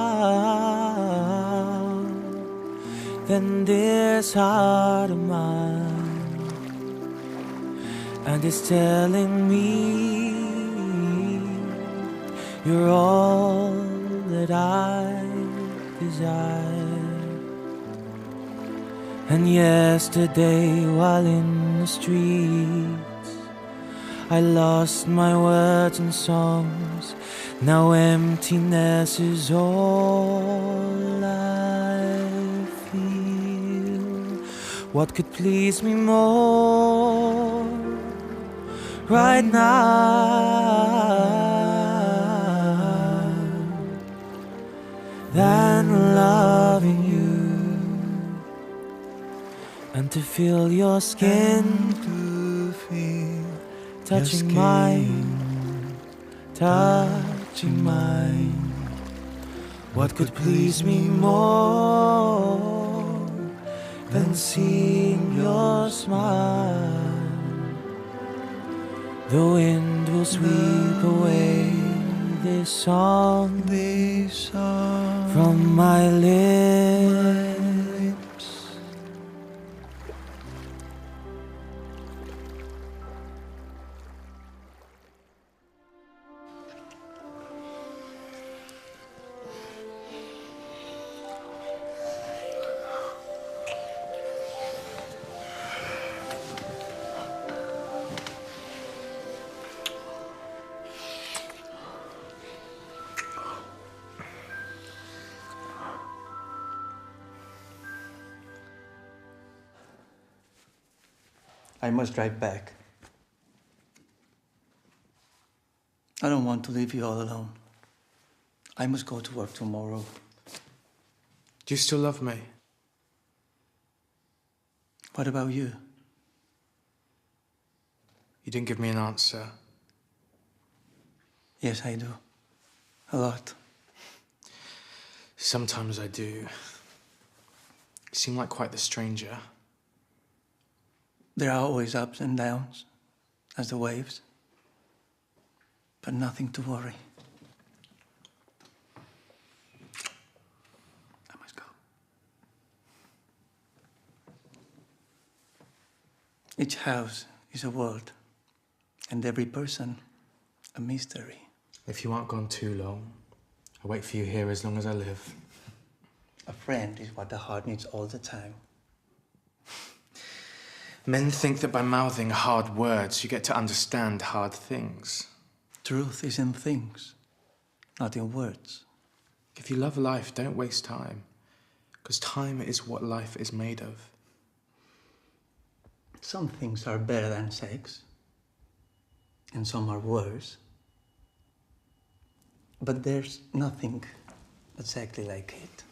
than this heart of mine, and it's telling me you're all that I desire. And yesterday, while in the streets, I lost my words and songs. Now emptiness is all I feel. What could please me more right now than loving you, and to feel your skin touching mine, touching mine? What could please me more than seeing your smile? The wind will sweep away this song from my lips. I must drive back. I don't want to leave you all alone. I must go to work tomorrow. Do you still love me? What about you? You didn't give me an answer. Yes, I do. A lot. Sometimes I do. You seem like quite the stranger. There are always ups and downs, as the waves. But nothing to worry. I must go. Each house is a world, and every person a mystery. If you aren't gone too long, I'll wait for you here as long as I live. A friend is what the heart needs all the time. Men think that by mouthing hard words, you get to understand hard things. Truth is in things, not in words. If you love life, don't waste time, because time is what life is made of. Some things are better than sex, and some are worse. But there's nothing exactly like it.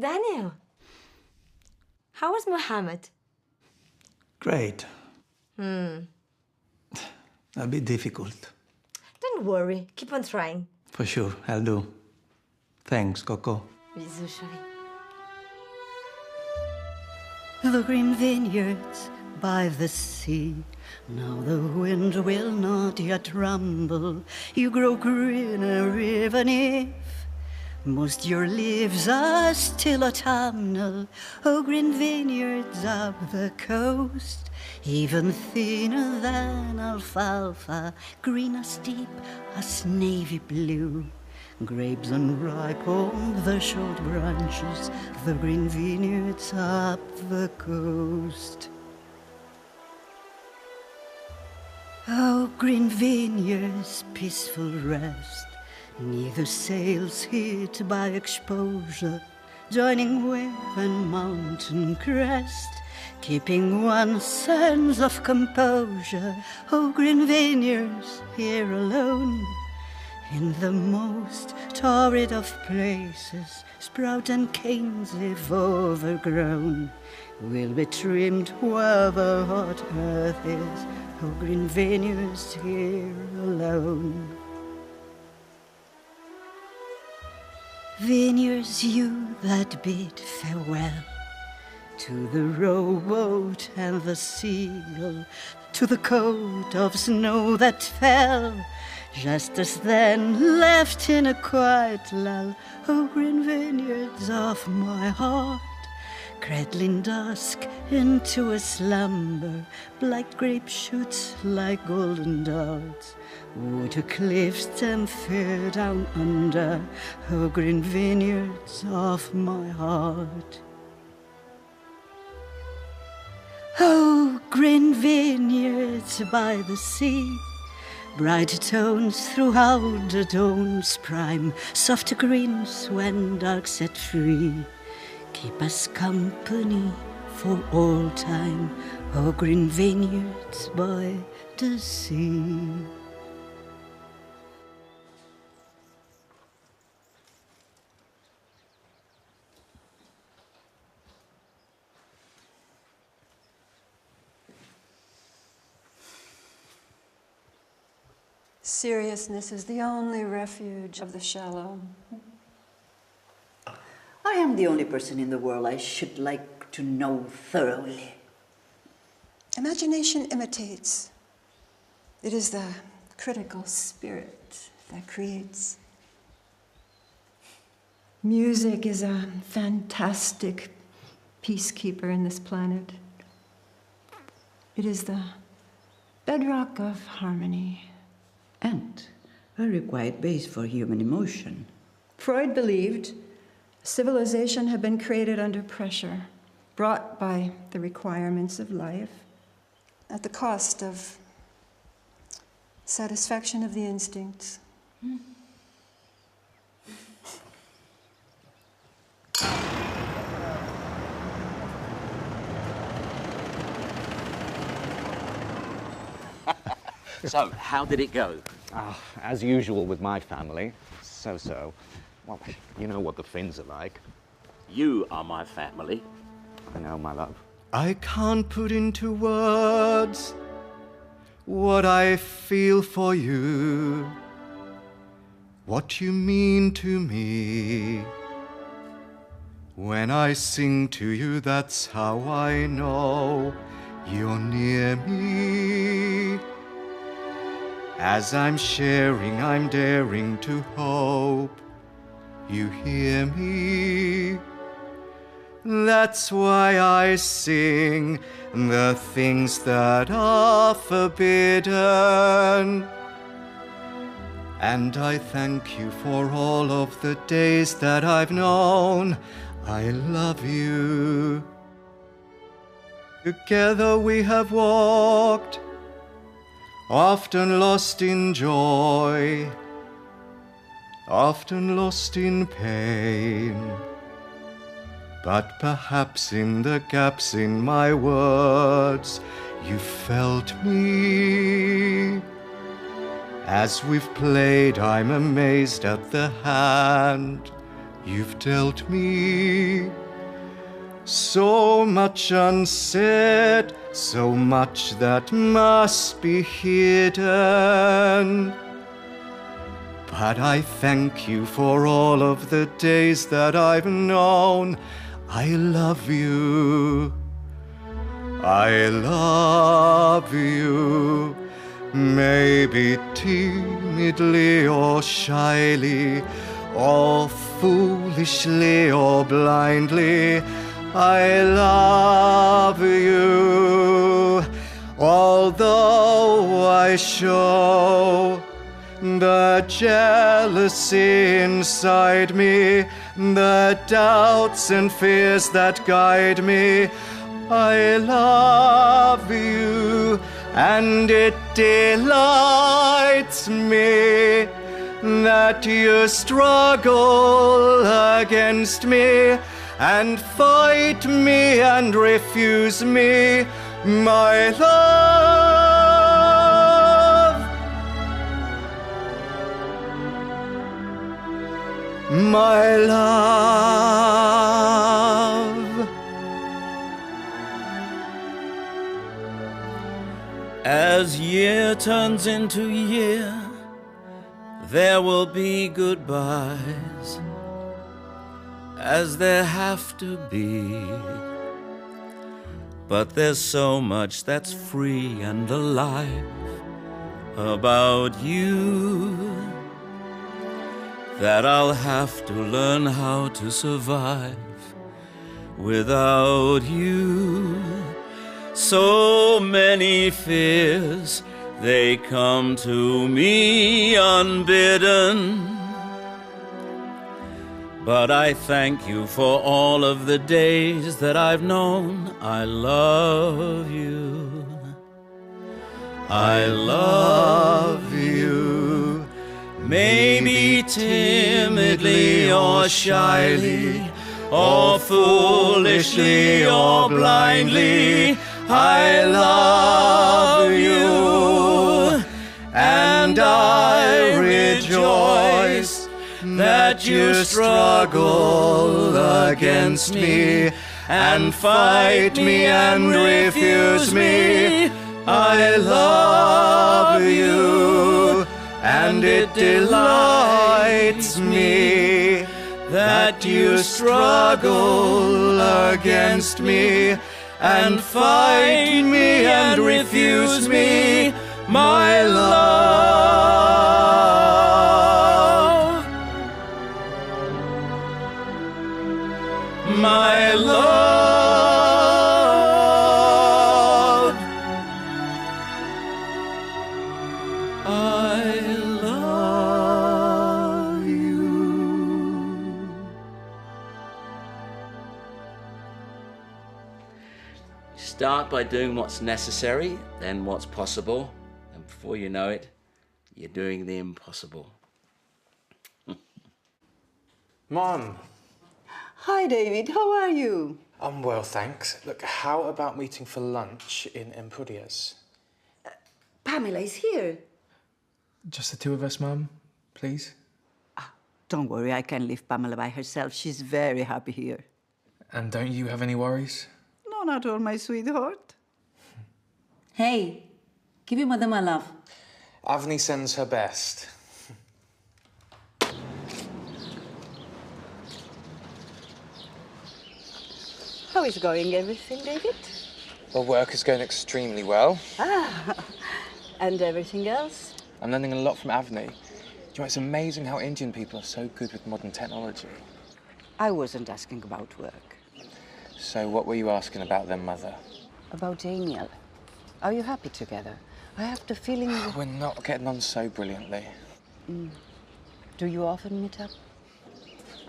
Daniel, how was Mohammed? Great. Hmm. A bit difficult. Don't worry. Keep on trying. For sure, I'll do. Thanks, Coco. Usually. The green vineyards by the sea. Now the wind will not yet rumble. You grow greener even if most your leaves are still autumnal. Oh, green vineyards up the coast, even thinner than alfalfa, green as deep as navy blue. Grapes unripe on the short branches, the green vineyards up the coast. Oh, green vineyards, peaceful rest, neither sails hit by exposure, joining wave and mountain crest, keeping one sense of composure. Oh, green vineyards, here alone, in the most torrid of places, sprout and canes if overgrown, will be trimmed where the hot earth is. Oh, green vineyards here alone. Vineyards, you that bid farewell to the rowboat and the seagull, to the coat of snow that fell just as then left in a quiet lull. Oh, green vineyards of my heart, cradling dusk into a slumber, black grape shoots like golden darts, water cliffs and fair down under. Oh, green vineyards of my heart. Oh, green vineyards by the sea, bright tones throughout the dawn's prime, soft greens when dark set free, keep us company for all time. Oh, green vineyards by the sea. Seriousness is the only refuge of the shallow. I am the only person in the world I should like to know thoroughly. Imagination imitates. It is the critical spirit that creates. Music is a fantastic peacekeeper in this planet. It is the bedrock of harmony. And a required base for human emotion. Freud believed civilization had been created under pressure, brought by the requirements of life, at the cost of satisfaction of the instincts. So, how did it go? As usual with my family. So. Well, you know what the Finns are like. You are my family. I know, my love. I can't put into words what I feel for you, what you mean to me. When I sing to you, that's how I know you're near me. As I'm sharing, I'm daring to hope you hear me. That's why I sing the things that are forbidden. And I thank you for all of the days that I've known I love you. Together we have walked, often lost in joy, often lost in pain. But perhaps in the gaps in my words, you felt me. As we've played, I'm amazed at the hand You've dealt me so much unsaid, so much that must be hidden. But I thank you for all of the days that I've known. I love you. I love you. Maybe timidly or shyly, or foolishly or blindly, I love you. Although I show the jealousy inside me, the doubts and fears that guide me, I love you, and it delights me that you struggle against me and fight me and refuse me, my love, my love. As year turns into year, there will be goodbyes, as there have to be. But there's so much that's free and alive about you that I'll have to learn how to survive without you. So many fears, they come to me unbidden. But I thank you for all of the days that I've known I love you. I love you. Maybe timidly or shyly, or foolishly or blindly, I love you. And I rejoice that you struggle against me and fight me and refuse me. I love you, and it delights me that you struggle against me and fight me and refuse me, my love, my love, I love you. Start by doing what's necessary, then what's possible, and before you know it, you're doing the impossible. Mom. Hi, David. How are you? I'm well, thanks. Look, how about meeting for lunch in Empurias? Pamela is here. Just the two of us, Mum, please? Don't worry, I can leave Pamela by herself. She's very happy here. And don't you have any worries? No, not all, my sweetheart. Hey, give your mother my love. Avni sends her best. How is going everything, David? Well, work is going extremely well. And everything else? I'm learning a lot from Avni. You know, it's amazing how Indian people are so good with modern technology. I wasn't asking about work. So what were you asking about then, Mother? About Daniel. Are you happy together? I have the feeling... We're not getting on so brilliantly. Do you often meet up?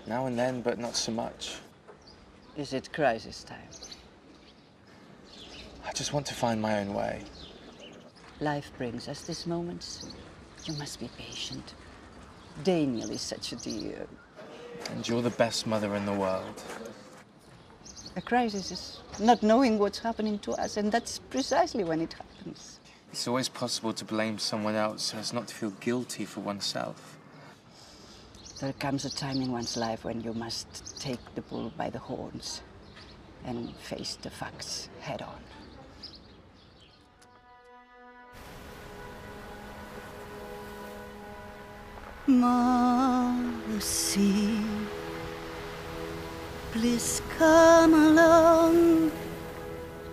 Now and then, but not so much. Is it crisis time? I just want to find my own way. Life brings us these moments. You must be patient. Daniel is such a dear. And you're the best mother in the world. A crisis is not knowing what's happening to us, and that's precisely when it happens. It's always possible to blame someone else so as not to feel guilty for oneself. There comes a time in one's life when you must take the bull by the horns and face the facts head on. Mercy, please come along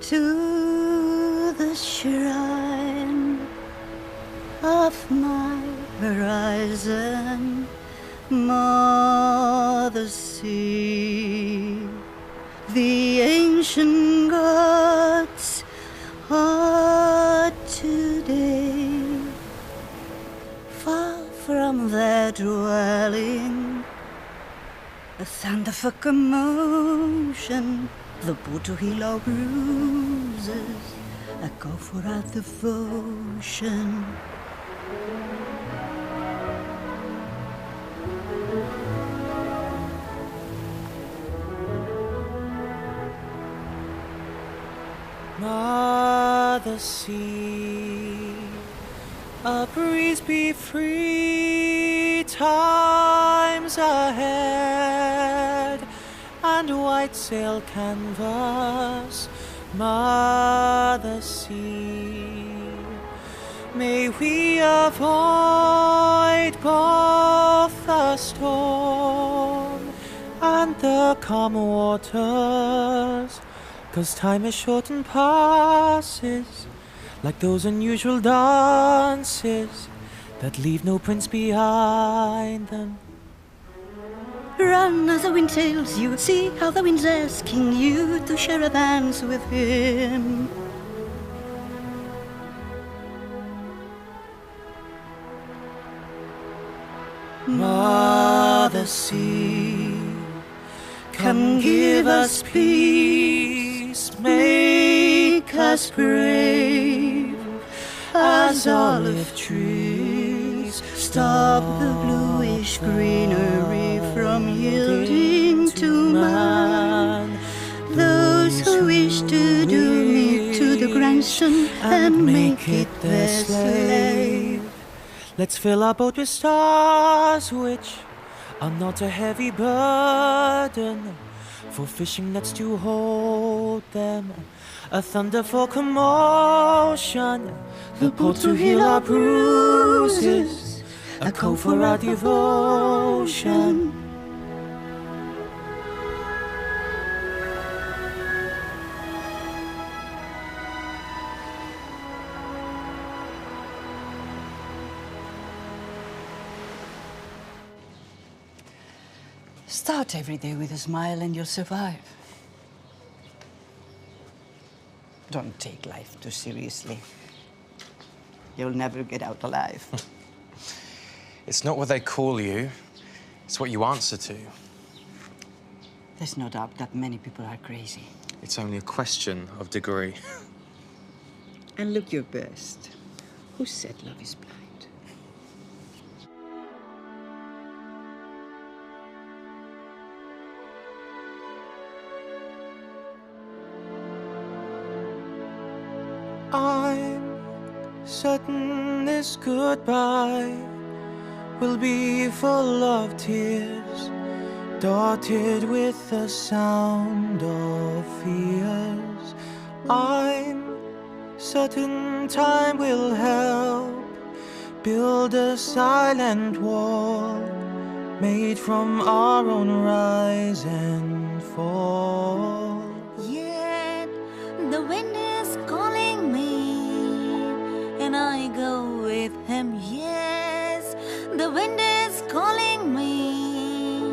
to the shrine of my horizon. Mother Sea, the ancient gods are today far from their dwelling. A thunder for commotion, the boat to heal our bruises, echo for our devotion. Mother Sea, a breeze be free, times ahead, and white sail canvas. Mother Sea, may we avoid both the storm and the calm waters, 'cause time is short and passes like those unusual dances that leave no prints behind them. Run as the wind tails you, see how the wind's asking you to share a dance with him. Mother Sea, come give us peace, make us brave as olive trees. Stop the bluish greenery from yielding to man. Those who wish to doom it to the grandson and make it their slave. Let's fill our boat with stars which are not a heavy burden, for fishing nets to hold them, a thunder for commotion, the port to heal our bruises, a call for our devotion. Start every day with a smile and you'll survive. Don't take life too seriously. You'll never get out alive. It's not what they call you, it's what you answer to. There's no doubt that many people are crazy. It's only a question of degree. And look your best. Who said love is blind? I'm certain this goodbye will be full of tears, dotted with the sound of fears. I'm certain time will help build a silent wall made from our own rise and fall. Yet the wind is calling me, and I go with him. Yes, the wind is calling me,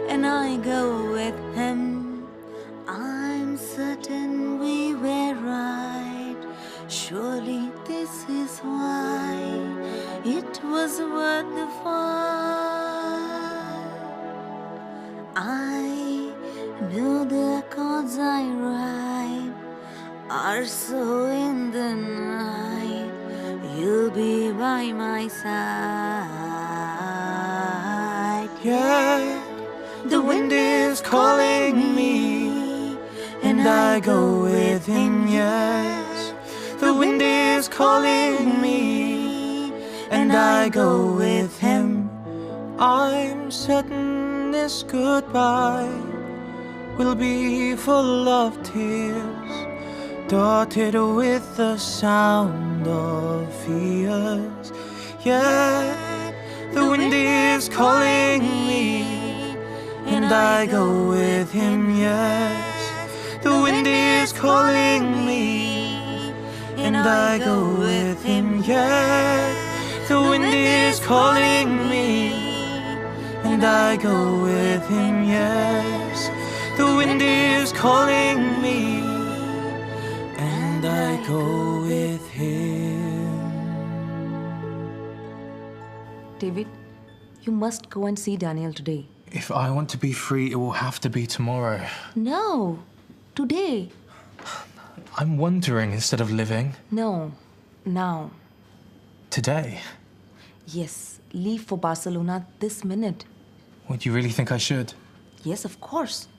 and I go with him. I'm certain we were right. Surely this is why it was worth the fight. I know the chords I write are so in the night. You'll be by my side. Yeah, the wind is calling me, and I go with him, yes. The wind is calling me, and I go with him. I'm certain this goodbye will be full of tears, dotted with the sound of fears. Yet the wind is calling me, and I go with him, yes. The wind is calling me, and I go with him, yes. The wind is calling me, and I go with him, yes. The wind is calling me, and I go with him. David, you must go and see Daniel today. If I want to be free, it will have to be tomorrow. No, today. I'm wandering instead of living. No, now. Today? Yes, leave for Barcelona this minute. Would you really think I should? Yes, of course.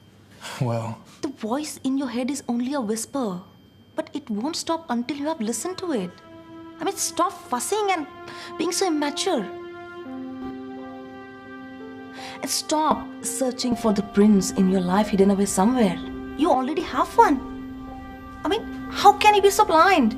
Well... The voice in your head is only a whisper, but it won't stop until you have listened to it. I mean, stop fussing and being so immature. And stop searching for the prince in your life hidden away somewhere. You already have one. I mean, how can you be so blind?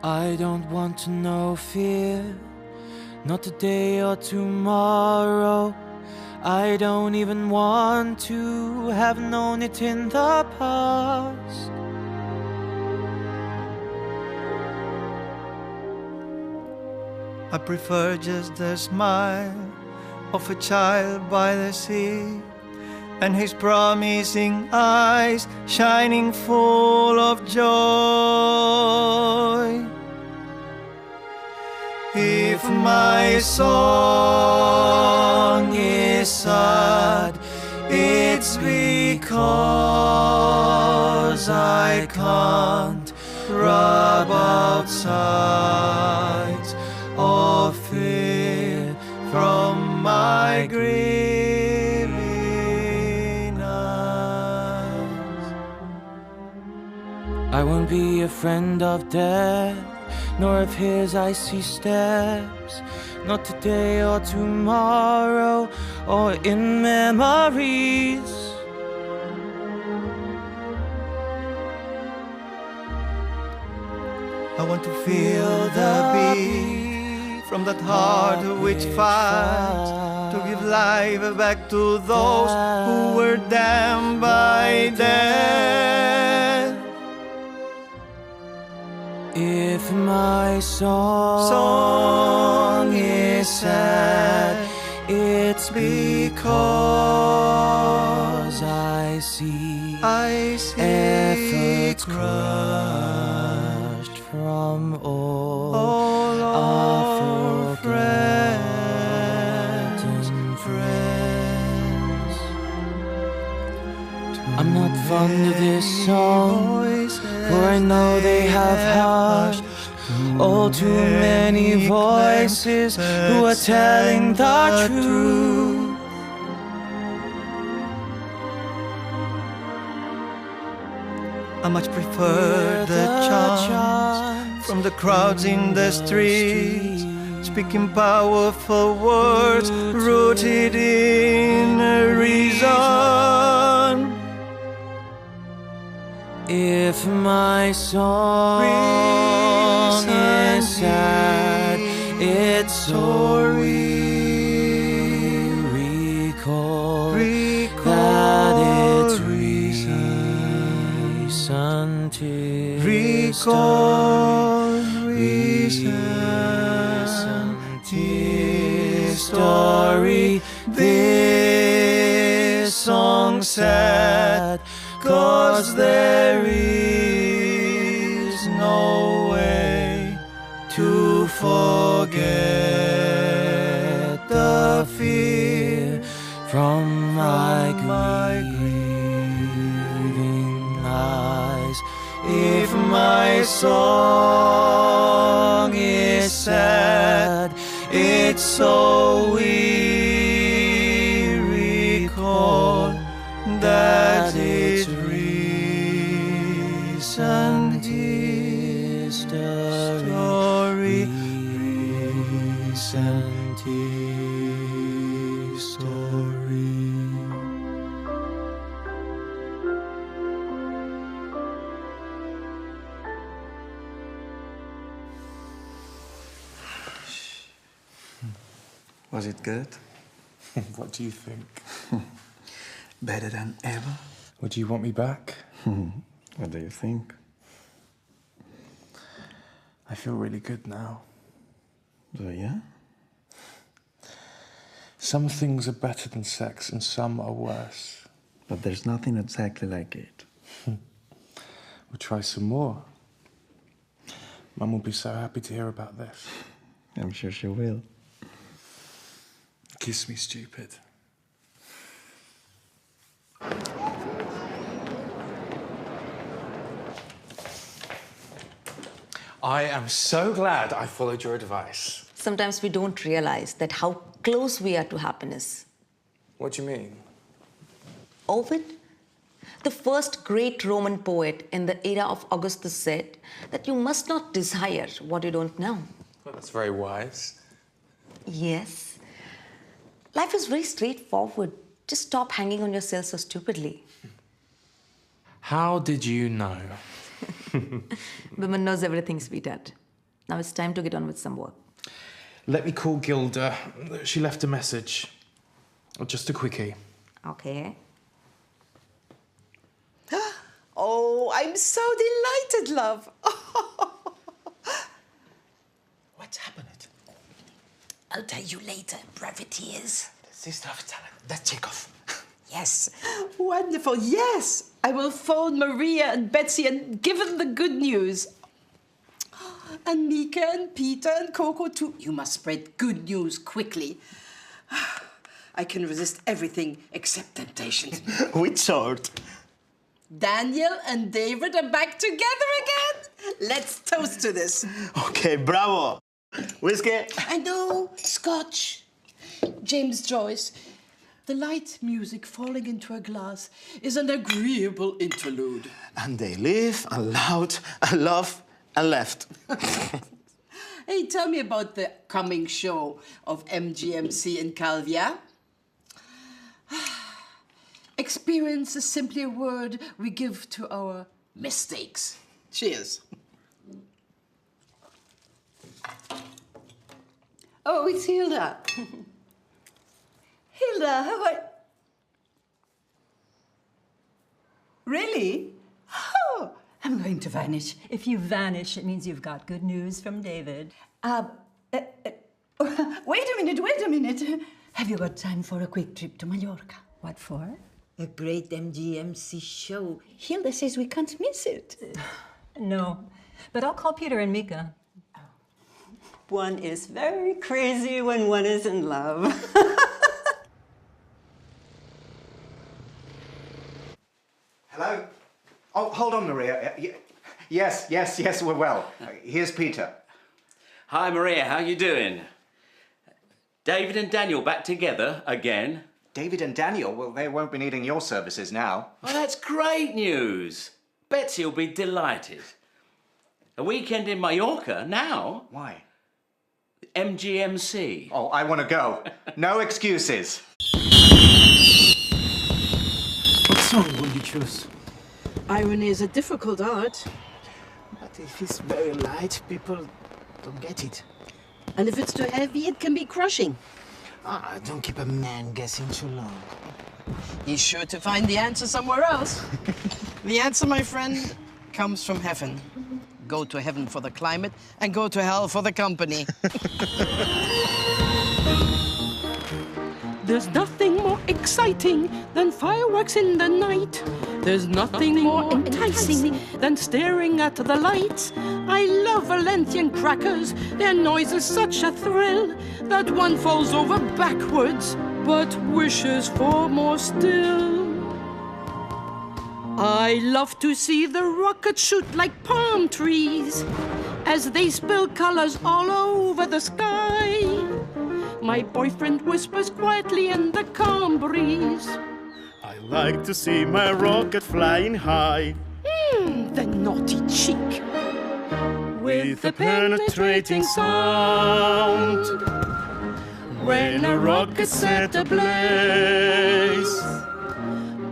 I don't want to know fear, not today or tomorrow. I don't even want to have known it in the past. I prefer just the smile of a child by the sea, and his promising eyes shining full of joy. If my song is sad, it's because I can't rub out sights of fear from my grieving eyes. I won't be a friend of death, nor of his icy steps, not today or tomorrow, or in memories. I want to feel the beat from that heart which fights to give life back to those who were damned by death. If my song is sad, it's because I see efforts crushed from all our friends. I'm not fond of this song, for I know they have hushed all too many voices who are telling the truth. I much prefer the chants from the crowds in the streets, speaking powerful words rooted in reason. If my song is sad, it's so recall that it's reason to story. This song sad, 'cause there is no way to forget the fear from my grief. grieving eyes. If my song is sad, it's so we recall that it's recent history, recent history. Was it good? What do you think? Better than ever? Would you want me back? What do you think? I feel really good now. So, yeah? Some things are better than sex and some are worse. But there's nothing exactly like it. We'll try some more. Mum will be so happy to hear about this. I'm sure she will. Kiss me, stupid. I am so glad I followed your advice. Sometimes we don't realize that how close we are to happiness. What do you mean? Ovid, the first great Roman poet in the era of Augustus, said that you must not desire what you don't know. Well, that's very wise. Yes. Life is very straightforward. Just stop hanging on yourself so stupidly. How did you know? Women knows everything, sweetheart. Now it's time to get on with some work. Let me call Gilda. She left a message. Just a quickie. Okay. Oh, I'm so delighted, love. What's happened? I'll tell you later, privateers. Sister of talent, that's Chekhov. Yes. Wonderful, yes. I will phone Maria and Betsy and give them the good news. And Mika and Peter and Coco too. You must spread good news quickly. I can resist everything except temptations. Which sort? Daniel and David are back together again. Let's toast to this. Okay, bravo. Whiskey? I know, Scotch. James Joyce. The light music falling into a glass is an agreeable interlude. And they live and loud and love and left. Hey, tell me about the coming show of MGMC in Calvia. Experience is simply a word we give to our mistakes. Cheers. Oh, it's Gilda. Gilda, how are... Really? Oh, I'm going to vanish. If you vanish, it means you've got good news from David. Wait a minute. Have you got time for a quick trip to Mallorca? What for? A great MGMC show. Gilda says we can't miss it. No, but I'll call Peter and Mika. One is very crazy when one is in love. Hello? Oh, hold on, Maria. Yes, we're well. Here's Peter. Hi, Maria, how you doing? David and Daniel back together again? David and Daniel? Well, they won't be needing your services now. Oh, that's great news. Betsy will be delighted. A weekend in Mallorca now? Why? MGMC. Oh, I want to go. No excuses. What song will you choose? Irony is a difficult art. But if it's very light, people don't get it. And if it's too heavy, it can be crushing. Don't keep a man guessing too long. He's sure to find the answer somewhere else. The answer, my friend, comes from heaven. Go to heaven for the climate and go to hell for the company. There's nothing more exciting than fireworks in the night. There's nothing more enticing than staring at the lights. I love Valencian crackers. Their noise is such a thrill that one falls over backwards but wishes for more still. I love to see the rockets shoot like palm trees as they spill colors all over the sky. My boyfriend whispers quietly in the calm breeze. I like to see my rocket flying high. The naughty cheek. With the penetrating sound. When a rocket's set ablaze,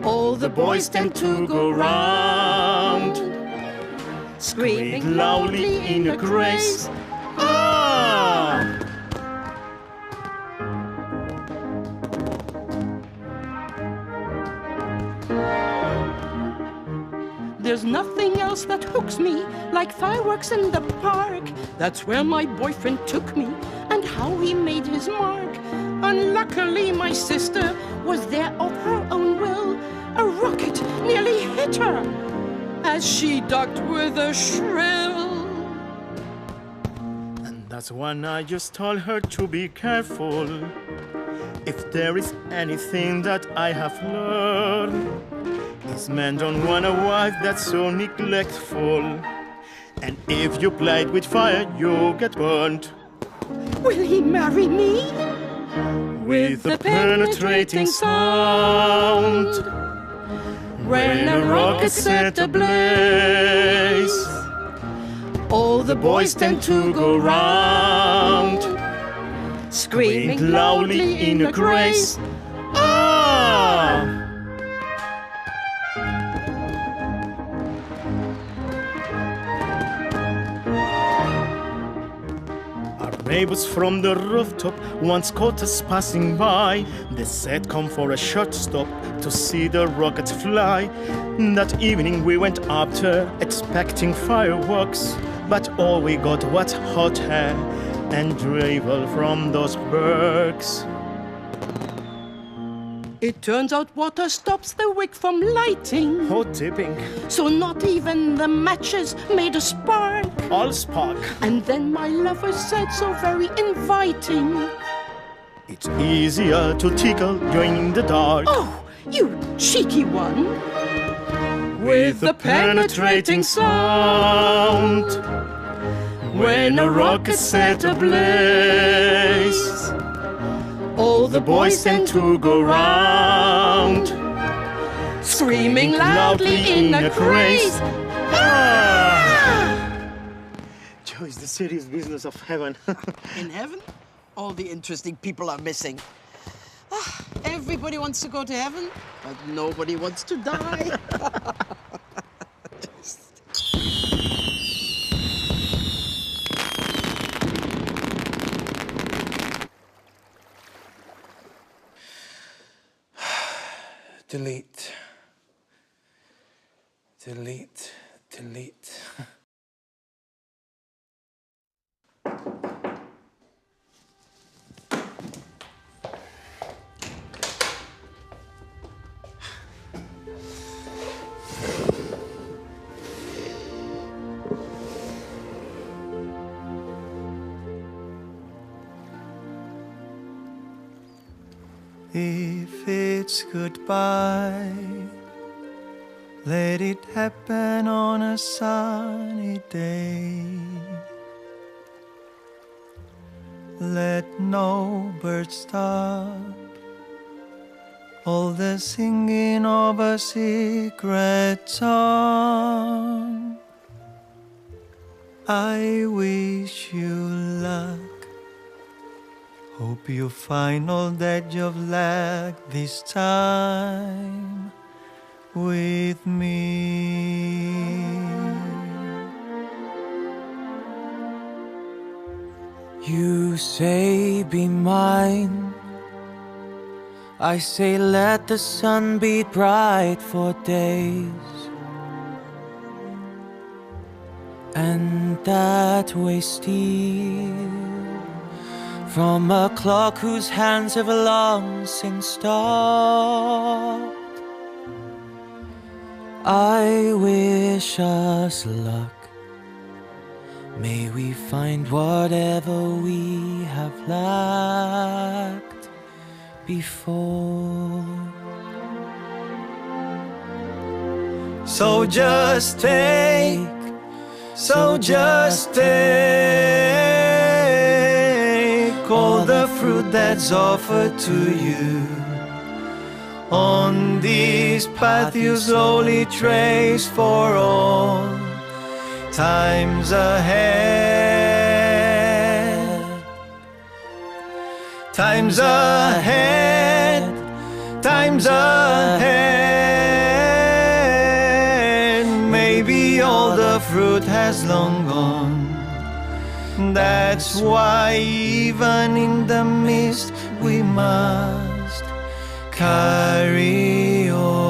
all the boys tend to go round, screaming loudly in a craze. Ah! There's nothing else that hooks me like fireworks in the park. That's where my boyfriend took me and how he made his mark. Unluckily, my sister was there of her own will. A rocket nearly hit her as she ducked with a shrill. And that's when I just told her to be careful. If there is anything that I have learned, it's men don't want a wife that's so neglectful. And if you played with fire, you get burned. Will he marry me? With the penetrating sound. When a rocket's set ablaze, all the boys tend to go round, screaming loudly in a craze. Ah! Neighbors from the rooftop once caught us passing by. They said come for a short stop to see the rockets fly. That evening we went up there expecting fireworks, but all we got was hot air and drivel from those bergs. It turns out water stops the wick from lighting. Oh, tipping. So not even the matches made a spark. All spark. And then my lover said so very inviting, it's easier to tickle you in the dark. Oh, you cheeky one. With the penetrating sound. When a rocket's set ablaze, all the boys tend to go round, screaming loudly in a craze. Ah! Joe, it's the serious business of heaven. In heaven, all the interesting people are missing. Everybody wants to go to heaven, but nobody wants to die. Delete. Delete. Delete. If it's goodbye, let it happen on a sunny day. Let no bird stop all the singing of a secret song. I wish you luck. Hope you find all that you've lacked this time with me. You say be mine, I say let the sun be bright for days, and that way steal from a clock whose hands have long since stopped. I wish us luck. May we find whatever we have lacked before. So just take, so just take all the fruit that's offered to you. On this path you slowly trace for all times ahead. Times ahead, times ahead. Maybe all the fruit has long gone. That's why even in the mist we must carry on.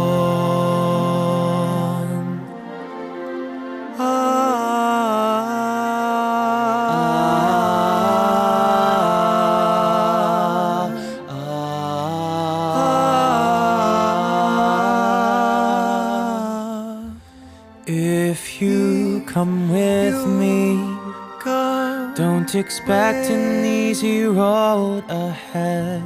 If you come with me, don't expect an easy road ahead.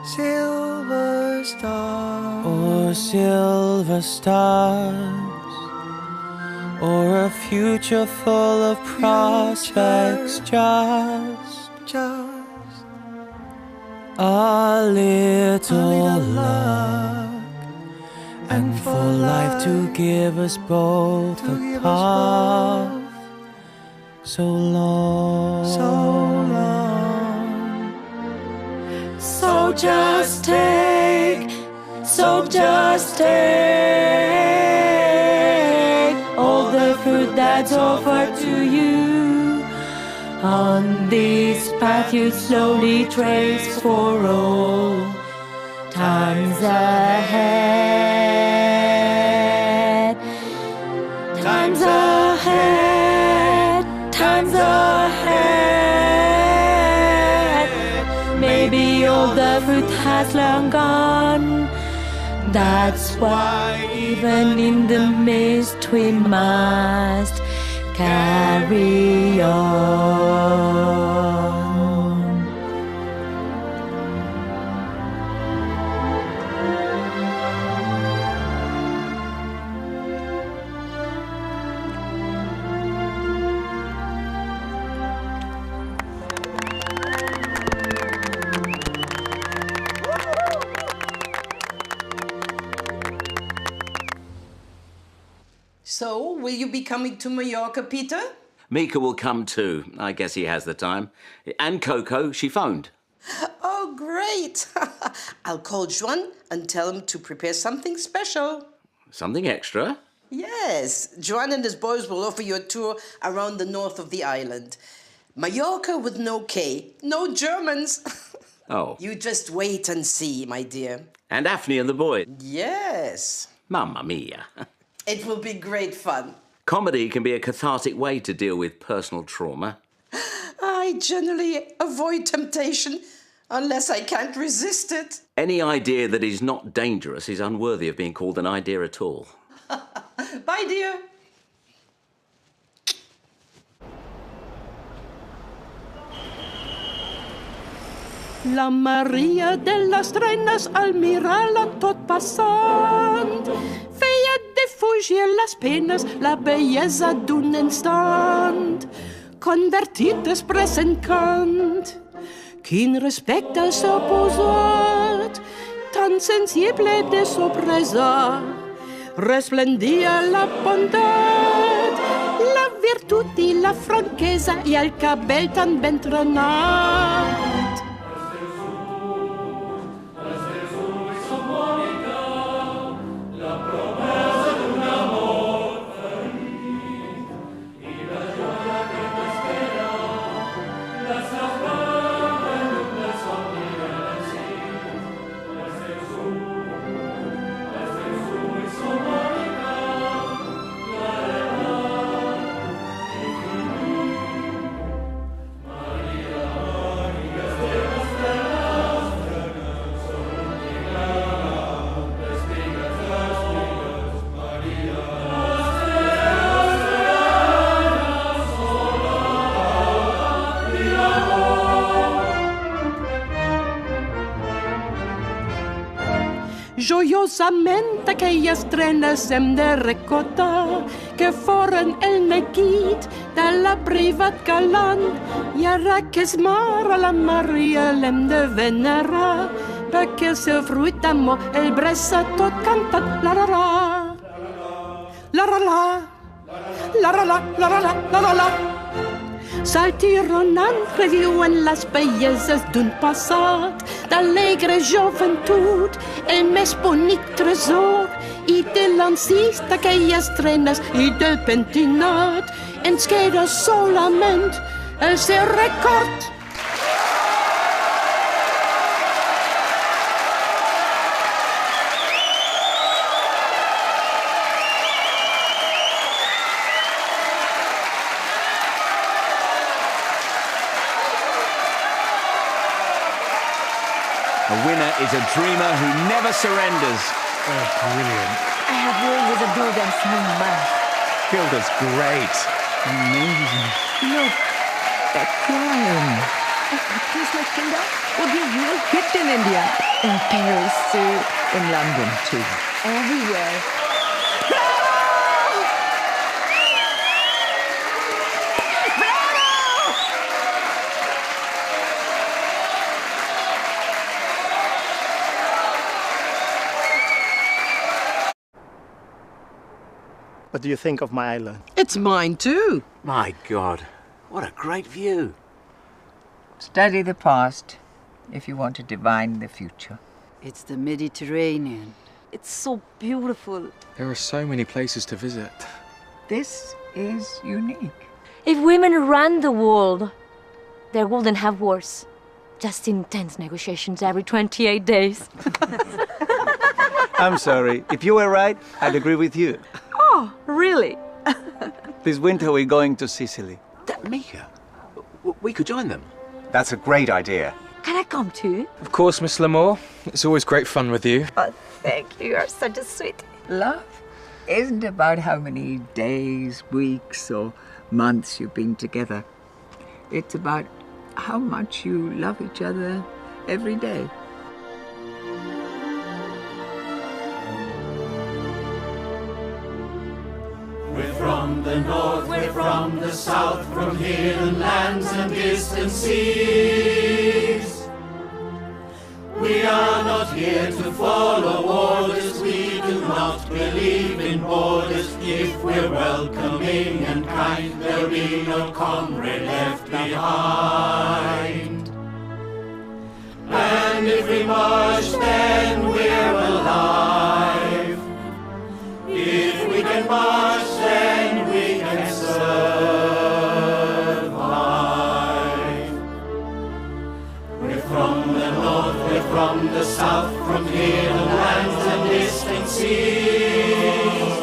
Silver stars, or silver stars, or a future full of prospects. Just a little luck, and for life to give us both a path so long, so long. So just take, so just take all the fruit that's offered to you. On this path you slowly trace for all times ahead. Times ahead, times ahead. Maybe all the fruit has long gone. That's why even in the mist we must carry on. So, will you be coming to Mallorca, Peter? Mika will come too. I guess he has the time. And Coco, she phoned. Oh, great. I'll call Joan and tell him to prepare something special. Something extra? Yes. Joan and his boys will offer you a tour around the north of the island. Mallorca with no K. No Germans. Oh. You just wait and see, my dear. And Daphne and the boy. Yes. Mamma mia. It will be great fun. Comedy can be a cathartic way to deal with personal trauma. I generally avoid temptation unless I can't resist it. Any idea that is not dangerous is unworthy of being called an idea at all. Bye, dear. La Maria de las Reinas al mirarla tot passant feia defugir les penes la bellesa d'un instant, convertit després en cant. Quin respecte al seu posat, tan sensible de sorpresa, resplendia la bondat, la virtut i la franquesa i el cabell tan ben trenat. Orgullosamente aquellas trenes hem de recordar que foren el neguit de la privat galant i ara que és mare la Maria l'hem de venerar perquè el seu fruit d'amor el bressa tot cantant la la la la la la la la la la la la la la. S'altironant reviuen les belleses d'un passat d'alegre joventut, el més bonic tresor i de l'encís d'aquelles trenes i del pentinat ens queda solament el seu record. A winner is a dreamer who never surrenders. Oh, brilliant. I have always adored them so much. Gilda's great. Amazing. Look, they're crying. Please, my Gilda, Would be a real hit in India. In Paris too. In London too. everywhere. What do you think of my island? It's mine too. My God, what a great view. Study the past if you want to divine the future. It's the Mediterranean. It's so beautiful. There are so many places to visit. This is unique. If women ran the world, there wouldn't have wars. Just intense negotiations every 28 days. I'm sorry. If you were right, I'd agree with you. Oh, really? This winter we're going to Sicily. Mika, we could join them. That's a great idea. Can I come too? Of course, Miss Lamour. It's always great fun with you. Oh, thank you. You're such a sweet. Love isn't about how many days, weeks, or months you've been together. It's about how much you love each other every day. We're from the north, we're from the south, from hidden lands and distant seas. We are not here to follow orders, we do not believe in borders. If we're welcoming and kind, there'll be no comrade left behind. And if we march, then we're alive. If we can march, then we can survive. We're from the north, we're from the south, from hidden lands and distant seas.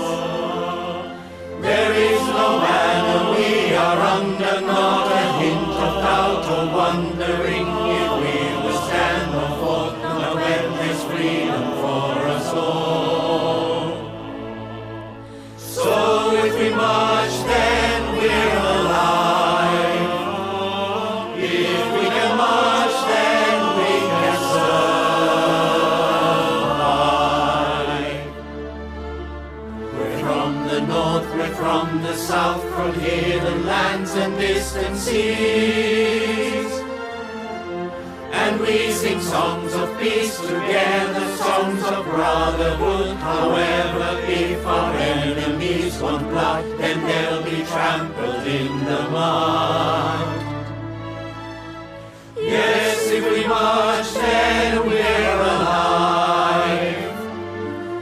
There is no banner we are under, not a hint of doubt or wondering if we will stand or fall, not when there's freedom for us all. So if we march, then we're alive. If we can march, then we can survive. We're from the north, we're from the south, from hidden lands and distant seas. And we sing songs of peace together, songs of brotherhood. However, if our enemies want blood, then they'll be trampled in the mud. Yes, if we march, then we're alive.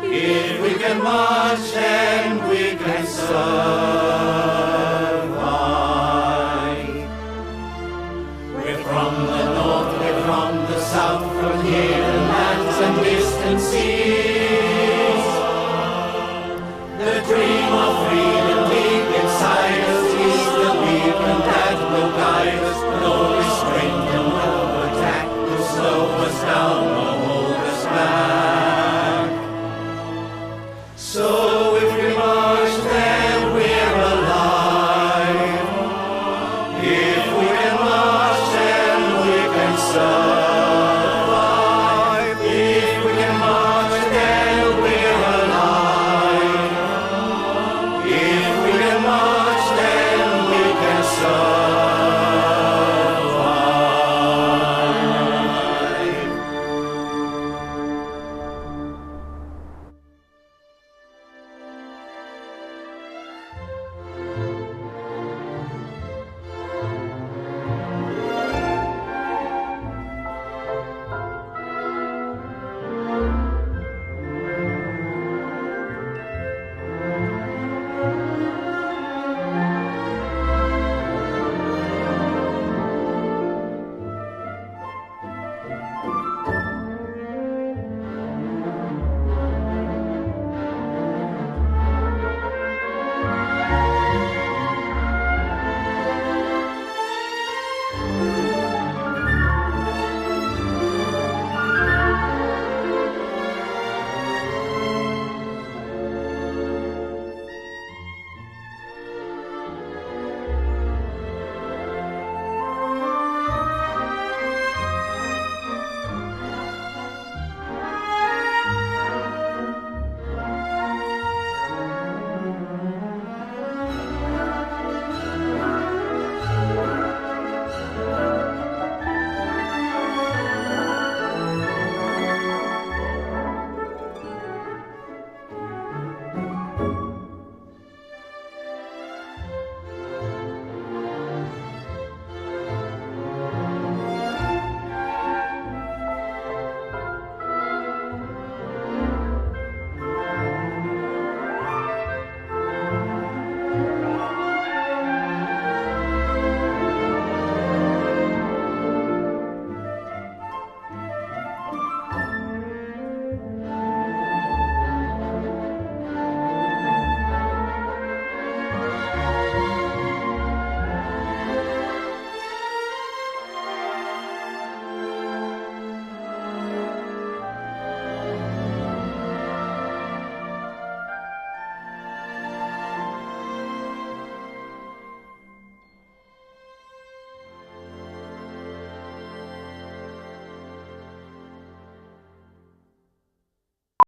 If we can march, then we can survive. We're from the north, we're from the south, from hidden lands and distant seas. The dream of freedom deep inside us is the beacon that will guide us. No restraint and no attack will slow us down or hold us back. So